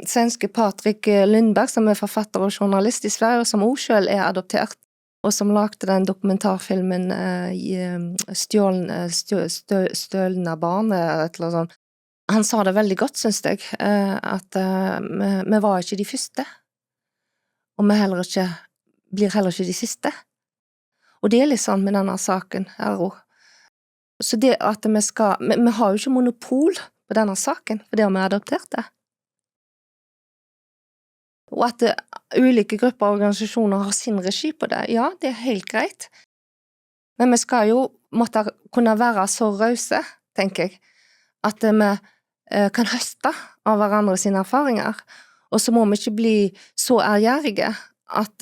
svenske Patrik Lundberg, som forfatter og journalist i Sverige, som også selv adoptert, og som lagde den dokumentarfilmen Stjølne barn, et eller annet sånt. Han sa det veldig godt, synes jeg, at vi var ikke de første, og vi blir heller ikke de siste. Og det litt sånn med denne saken her også. Så det at vi har jo ikke monopol på denne saken, for det har vi adoptert det. Og at ulike grupper og organisasjoner har sin regi på det, ja, det helt greit. Men vi skal jo måtte kunne være så rause, tenker jeg, at vi kan høste av hverandre sine erfaringer, og så må vi ikke bli så ærgjerrige at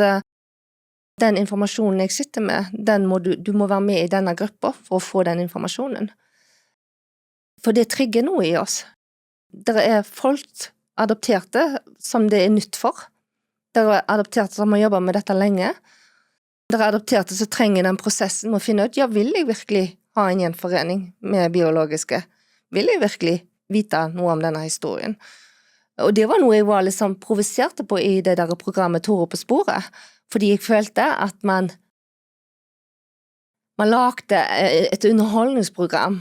den informasjonen jeg sitter med, du må være med i denne gruppa for å få den informasjonen. For det trigger noe i oss. Det folk adopterte som det nytt for. Det adopterte som har jobbet med dette lenge. Det adopterte som trenger den prosessen med å finne ut, ja, vil jeg virkelig ha en gjenforening med biologiske? Vil jeg virkelig vite noe om denne historien? Og det var noe jeg var liksom provoserte på i det der programmet Tore på sporet, fordi jeg følte at man lagde et underholdningsprogram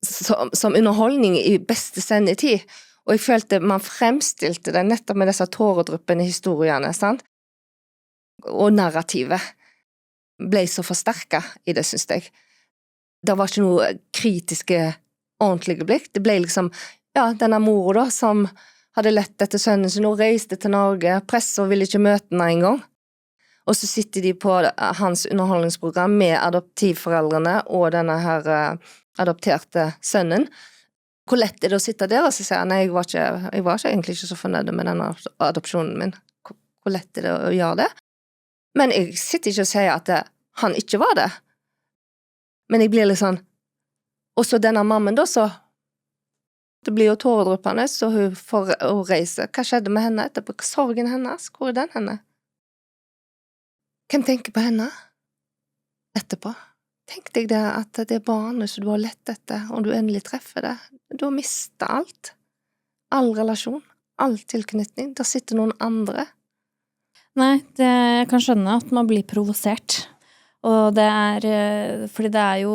som underholdning i beste sendetid, og jeg følte man fremstilte det nettopp med disse tåredryppende historiene, sant? Og narrativet ble så forsterket i det, synes jeg. Det var ikke noe kritiske, ordentlige blikk. Det ble liksom, ja, denne mor da, som hadde lett etter sønnen sin og reiste til Norge, presset ville ikke møte henne en gang. Og så sitter de på hans underholdningsprogram med adoptivforeldrene og denne her adopterte sønnen. Hvor lett det å sitte der og så si, nei, jeg var ikke egentlig ikke så fornøyd med denne adopsjonen min. Hvor lett det å gjøre det? Men jeg sitter ikke og sier at han ikke var det. Men jeg blir litt sånn, og så denne mammen da, så det blir jo tåredryppende, så hun får å reise. Hva skjedde med henne etterpå? Sorgen hennes? Hvor den henne? Hvem tenker på henne etterpå? Tenk deg det at det barnet som du har lett etter, og du endelig treffer det. Du har mistet alt. All relasjon, all tilknytning. Der sitter noen andre. Nei, jeg kan skjønne at man blir provosert. Og fordi det jo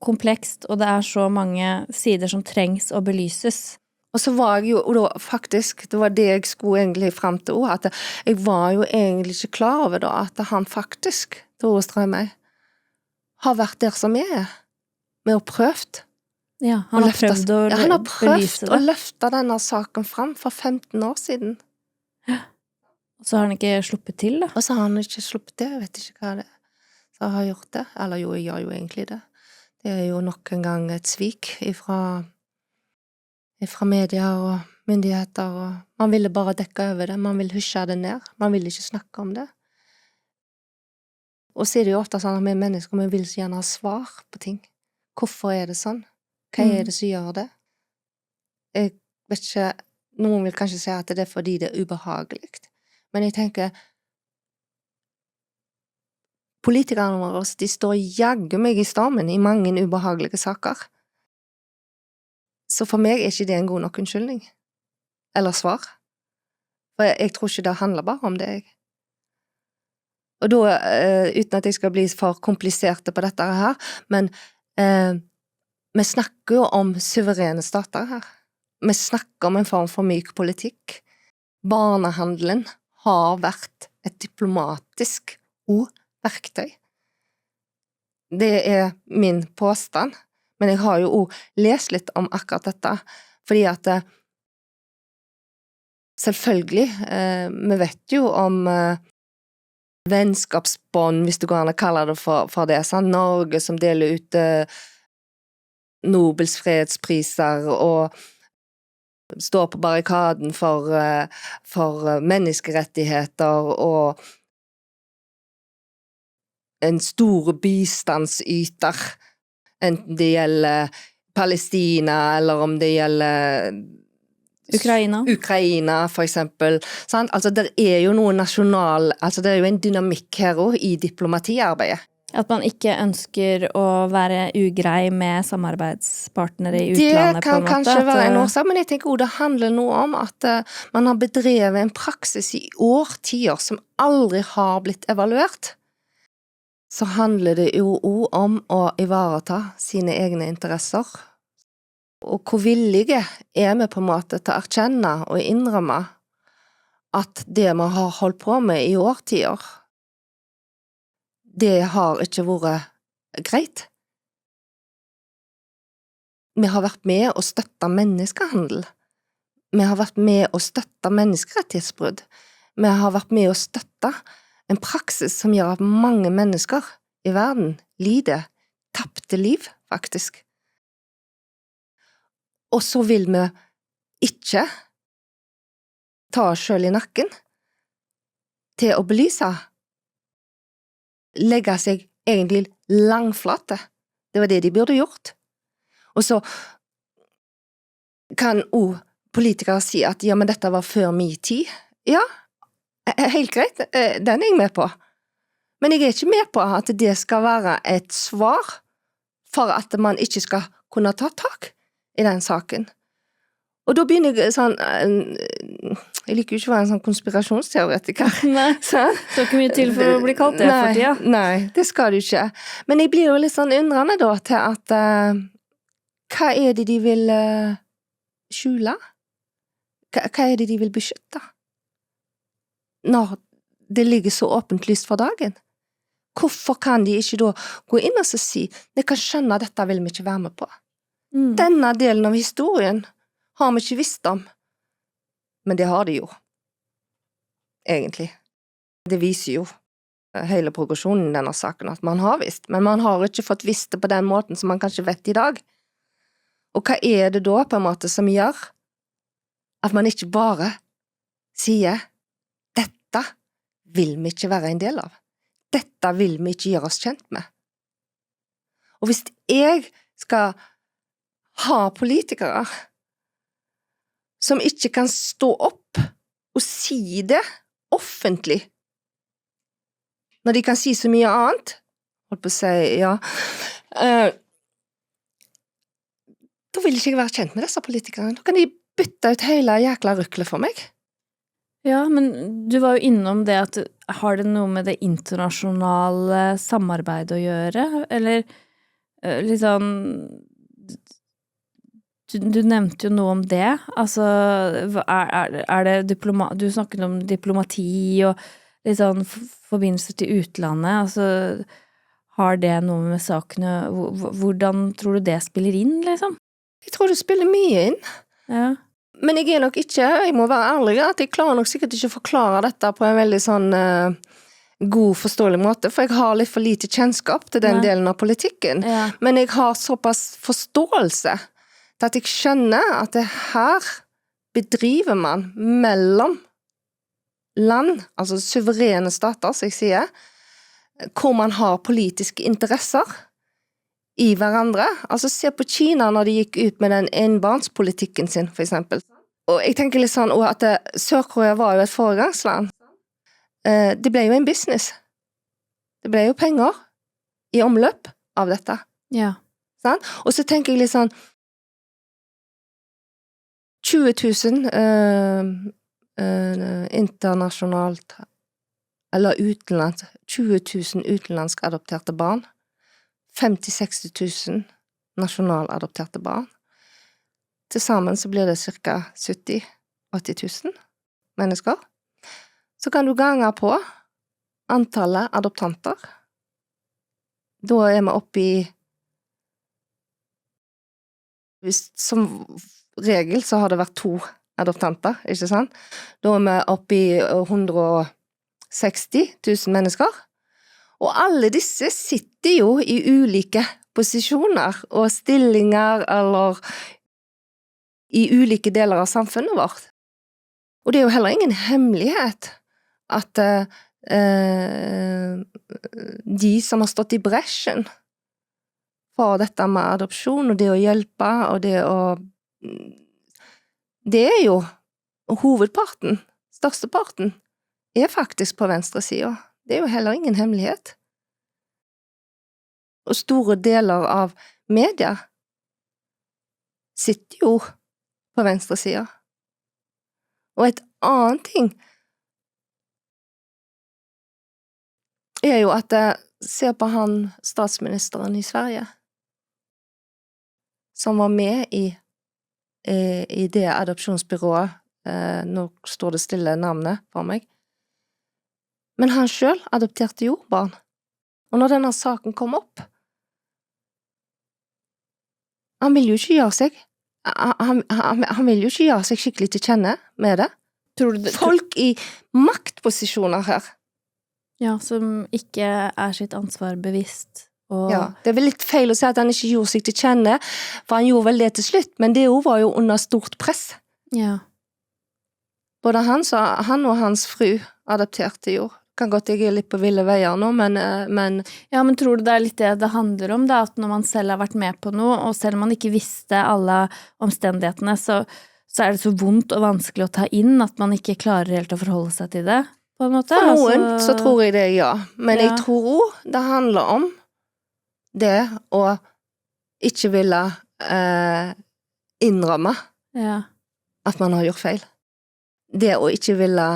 komplekst, og det så mange sider som trengs å belyses. Og så var jeg jo, og da faktisk, det var det jeg skulle egentlig frem til også, at jeg var jo egentlig ikke klar over da, at han faktisk, Tore Strømøy, har vært der som jeg med å prøvd. Ja, han har prøvd å belyse det. Han har prøvd å løfte denne saken frem for 15 år siden. Ja. Og så har han ikke sluppet til, da. Og så har han ikke sluppet til, jeg vet ikke hva det så har gjort det, eller jo, jeg gjør jo egentlig det. Det jo nok en gang et svik ifra media og myndigheter, og man ville bare dekke over det, man ville husje det ned, man ville ikke snakke om det. Og så det jo ofte sånn at vi mennesker, vi vil så gjerne ha svar på ting. Hvorfor det sånn? Hva det som gjør det? Jeg vet ikke, noen vil kanskje si at det fordi det ubehagelig, men jeg tenker, politikerne våre, de står jaggu meg i stormen i mange ubehagelige saker. Så for meg ikke det en god nok unnskyldning. Eller svar. For jeg tror ikke det handler bare om det, jeg. Og da, uten at jeg skal bli for kompliserte på dette her, men vi snakker jo om suverene stater her. Vi snakker om en form for myk politikk. Barnehandelen har vært et diplomatisk verktøy. Det min påstand, men jeg har jo også lest litt om akkurat dette, fordi at selvfølgelig, vi vet jo om vennskapsbånd, hvis du går an å kalle det for det, sånn, Norge som deler ut Nobels fredspriser og står på barrikaden for menneskerettigheter og en stor bistandsyter, enten det gjelder Palestina, eller om det gjelder Ukraina, for eksempel. Sant? Altså, det jo noe nasjonal, altså det jo en dynamikk her også i diplomatiarbeidet. At man ikke ønsker å være ugrei med samarbeidspartnere I utlandet, Det kan på en måte. kanskje være en årsak, men jeg tenker også det handler noe om at man har bedrevet en praksis I årtier som aldri har blitt evaluert. Så handler det jo også om å ivareta sine egne interesser. Og hvor villige vi på en måte til å erkjenne og innrømme at det man har holdt på med I årtier, det har ikke vært greit. Vi har vært med å støtte menneskehandel. Vi har vært med å støtte menneskerettighetsbrudd. Vi har vært med å støtte en praksis som gjør at mange mennesker I verden lider, tappte liv, faktisk. Og så vil vi ikke ta oss selv I nakken til å belyse, legge seg egentlig langflate. Det var det de burde gjort. Og så kan også politikere si at ja, men dette var før min tid. Ja, helt greit, den jeg med på. Men jeg ikke med på at det skal være et svar for at man ikke skal kunne ta tak I den saken. Og da begynner jeg sånn, jeg liker jo ikke å være en sånn konspirasjonsteoretiker. Nei, Så, det var ikke mye til for å bli kalt det for tida. Nei, det skal du ikke. Men jeg blir jo litt sånn undrende da til at hva det de vil skjule? Hva det de vil beskytte? Når det ligger så åpent lyst for dagen. Hvorfor kan de ikke da gå inn og si, jeg kan skjønne at dette vil vi ikke være med på. Denne delen av historien har vi ikke visst om. Men det har de jo. Egentlig. Det viser jo hele progresjonen I denne saken at man har visst, men man har ikke fått visst det på den måten som man kanskje vet I dag. Og hva det da på en måte som gjør at man ikke bare sier dette vil vi ikke være en del av. Dette vil vi ikke gjøre oss kjent med. Og hvis jeg skal ha politikere som ikke kan stå opp og si det offentlig, når de kan si så mye annet, holdt på å si, ja, da vil ikke jeg være kjent med disse politikerne. Da kan de bytte ut hele jækla ryklet for meg. Ja, men du var jo innom det at har det noe med det internasjonale samarbeidet å gjøre, eller liksom du nevnte jo noe om det, altså det du snakket om diplomati og litt sånn forbindelser til utlandet, altså har det noe med sakene, hvordan tror du det spiller inn, liksom? Jeg tror det spiller mye inn. Ja. Men jeg nok ikke, jeg må være ærlig, at jeg klarer nok sikkert ikke å forklare dette på en veldig sånn god, forståelig måte, for jeg har litt for lite kjennskap til den delen av politikken. Ja. Men jeg har såpass forståelse til at jeg skjønner at det her bedriver man mellom land, altså suverene stater, som jeg sier, hvor man har politiske interesser I hverandre. Altså se på Kina når de gikk ut med den enbarnspolitikken sin, for eksempel. Og jeg tenker litt sånn at Sør-Korea var jo et foregangsland. Det ble jo en business. Det ble jo penger I omløp av dette. Ja. Sånn? Og så tenker jeg litt sånn 20 000 internasjonalt eller utenlands 20 000 utenlandsk adopterte barn 50-60 000 nasjonaladopterte barn til sammen så blir det cirka 70-80 000 mennesker så kan du gange på antallet adoptanter da vi oppe I som regel så har det vært 2 adoptanter, ikke sant? Da vi oppe I 160 000 mennesker, og alle disse sitter jo I ulike posisjoner og stillinger eller I ulike deler av samfunnet vårt. Og det jo heller ingen hemmelighet at de som har stått I bresjen for dette med adopsjon og det å hjelpe og det jo hovedparten, størsteparten, faktisk på venstre siden. Det jo heller ingen hemmelighet. og store deler av media sitter jo på venstre sida. Og et annet ting er jo at se på han statsministeren i Sverige, som var med i det adopsjonsbyrået, nå står det stille navnet for meg, men han selv adopterte jo barn. Og når denne saken kom opp, han vil jo ikke gjøre seg, han vil jo ikke gjøre seg skikkelig til kjenne med det. Tror du det? Folk i maktposisjoner her. Ja, som ikke er sitt ansvar bevisst. Og Ja, det er vel litt feil å si at han ikke gjorde seg til kjenne, for han gjorde vel det til slutt, men det var jo under stort press. ja. Både han og hans fru adopterte jo. Kan godt jeg er litt på ville veier nå, men Ja, men tror du det er litt det det handler om, da? At når man selv har vært med på noe, og selv om man ikke visste alle omstendighetene, så er det så vondt og vanskelig å ta inn at man ikke klarer helt å forholde seg til det, på en måte. for noen Altså, så tror jeg det, ja. Men Ja. jeg tror også det handler om det å ikke ville innrømme ja. at man har gjort feil. Det å ikke ville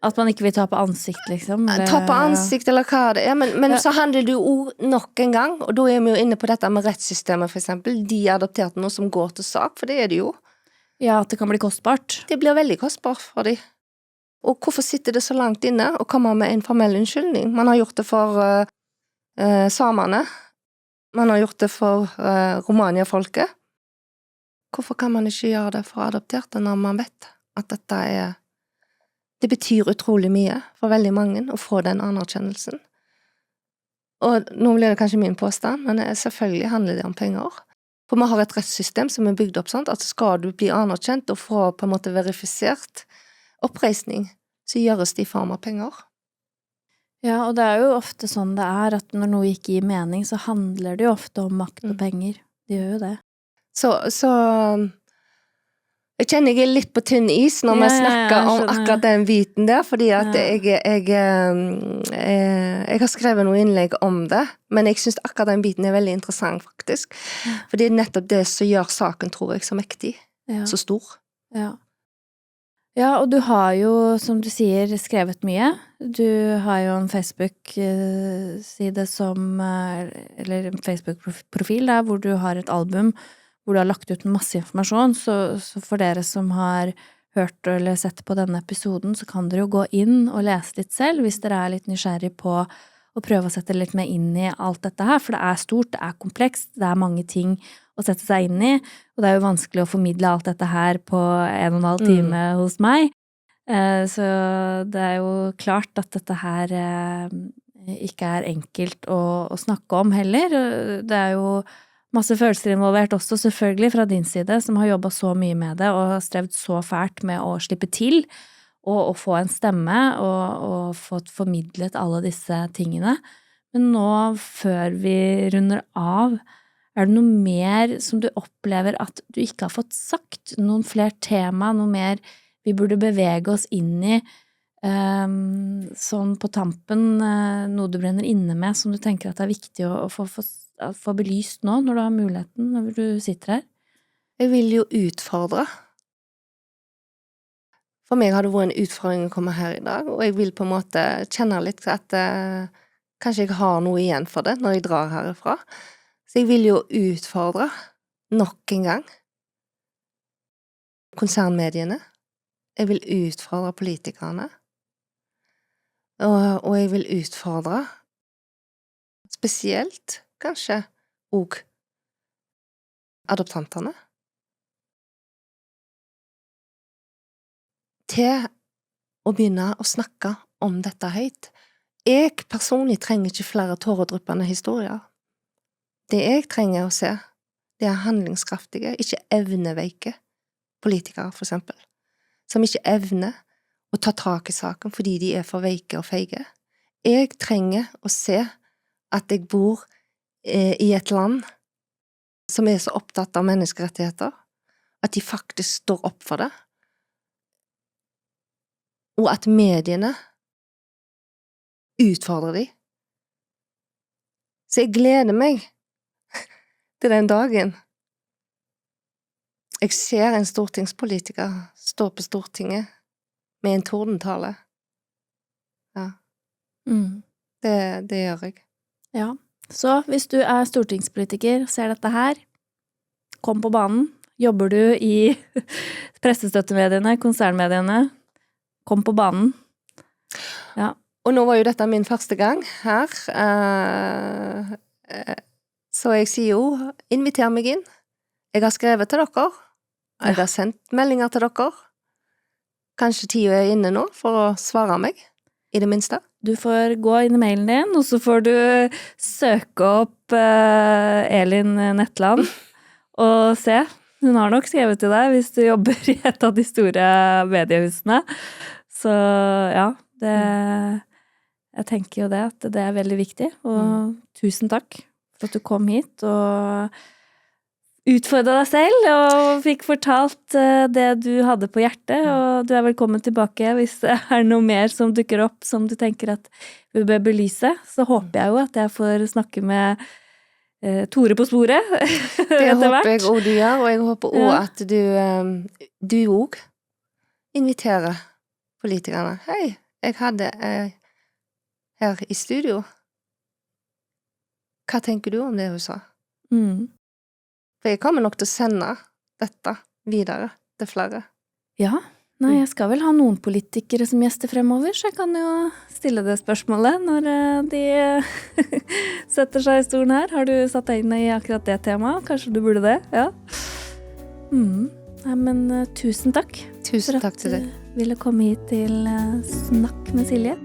At man ikke vil ta på ansikt, liksom. eller- ta på ansikt eller hva det er, men Ja. så handler det jo nok en gang, og da er vi jo inne på dette med rettssystemet for eksempel, de adopterte noe som går til sak, for det er det jo. Ja, at det kan bli kostbart. Det blir veldig kostbart for de. Og hvorfor sitter det så langt inne å komme med en formell unnskyldning? Man har gjort det for samene, man har gjort det for Romania-folket. Hvorfor kan man ikke gjøre det for adopterte når man vet at dette det betyr utrolig mye for veldig mange å få den anerkjennelsen. Og nå blir det kanskje min påstand, men selvfølgelig handler det om penger. For vi har et rettssystem som er bygd opp sånn at skal du bli anerkjent og få på en måte verifisert oppreisning, så gjøres det i form av penger. Ja, og det er jo ofte sånn det er, at når noe ikke gir mening, så handler det jo ofte om makt og penger. Det gjør jo det. Så jeg kjenner jeg er litt på tynn is når vi Ja, snakker om skjønner. akkurat den biten der, fordi at Ja. jeg har skrevet noen innlegg om det, men jeg synes akkurat den biten er veldig interessant faktisk, for det er nettopp det som gjør saken, tror jeg, så mektig, Ja. så stor. Ja. Ja, og du har jo, som du sier, skrevet mye. Du har jo en Facebook-side som, eller en Facebook-profil der, hvor du har et album, hvor du har lagt ut masse informasjon, så for dere som har hørt eller sett på denne episoden, så kan dere jo gå inn og lese litt selv, hvis dere er litt nysgjerrig på å prøve å sette litt mer inn i alt dette her, for det er stort, det er komplekst, det er mange ting å sette seg inn i, og det er jo vanskelig å formidle alt dette her på 1,5 time hos meg. Så det er jo klart at dette her ikke er enkelt å snakke om heller. Det er jo masse følelser involvert også, selvfølgelig, fra din side, som har jobbet så mye med det, og har strevd så fælt med å slippe til, og få en stemme, og fått formidlet alle disse tingene. Men nå, før vi runder av, er det noe mer som du opplever at du ikke har fått sagt? Noen flere tema, noe mer vi burde bevege oss inn i, sånn på tampen, noe du brenner inne med, som du tenker at det er viktig å få belyst nå, når du har muligheten, når du sitter her? Jeg vil jo utfordre. For meg har det vært en utfordring å komme her i dag, og jeg vil på en måte kjenne litt at kanskje jeg har noe igjen for det når jeg drar herifra. Så jeg vil jo utfordre nok en gang konsernmediene. Jeg vil utfordre politikerne. Og jeg vil utfordre spesielt, kanskje, og adoptantene. Til å begynne å snakke om dette høyt. Jeg personlig trenger ikke flere tåredryppende historier. Det jeg trenger å se, det er handlingskraftige, ikke evneveike politikere, for eksempel, som ikke evner å ta tak i saken fordi de er for veike og feige. Jeg trenger å se at jeg bor i et land som er så opptatt av menneskerettigheter, at de faktisk står opp for det, og at mediene utfordrer de, Så jeg gleder meg til den dagen. Jeg ser en stortingspolitiker stå på Stortinget med en tordentale. Ja. Det gjør jeg. Ja, så hvis du er stortingspolitiker, ser dette her, kom på banen. Jobber du i pressestøttemediene, konsernmediene, kom på banen. Ja. Og nå var jo dette min første gang her, så jeg sier jo, inviter meg inn. Jeg har skrevet til dere, jeg har sendt meldinger til dere. Kanskje tiden er inne nå for å svare meg, i det minste. Du får gå inn i mailen din, og så får du søke opp Elin Netland og se. Hun har nok skrevet til deg hvis du jobber i et av de store mediehusene. Så ja, jeg tenker jo det, at det er veldig viktig. Og tusen takk for at du kom hit og utfordret deg selv og fikk fortalt det du hadde på hjertet, og du er velkommen tilbake hvis det er noe mer som dukker opp som du tenker at vi bør belyse. Så håper jeg jo at jeg får snakke med Tore på sporet Det håper jeg også du gjør, og jeg håper også at du også inviterer politikerne. Hei, jeg hadde her i studio. Hva tenker du om det hun sa? For jeg kommer nok til å sende dette videre til flere. Ja, nei, jeg skal vel ha noen politikere som gjester fremover, så jeg kan jo stille det spørsmålet når de setter seg i stolen her. Har du satt deg inn i akkurat det temaet? Kanskje du burde det? Ja. Nei, men tusen takk. Tusen takk til deg. For at du ville komme hit til Snakk med Silje.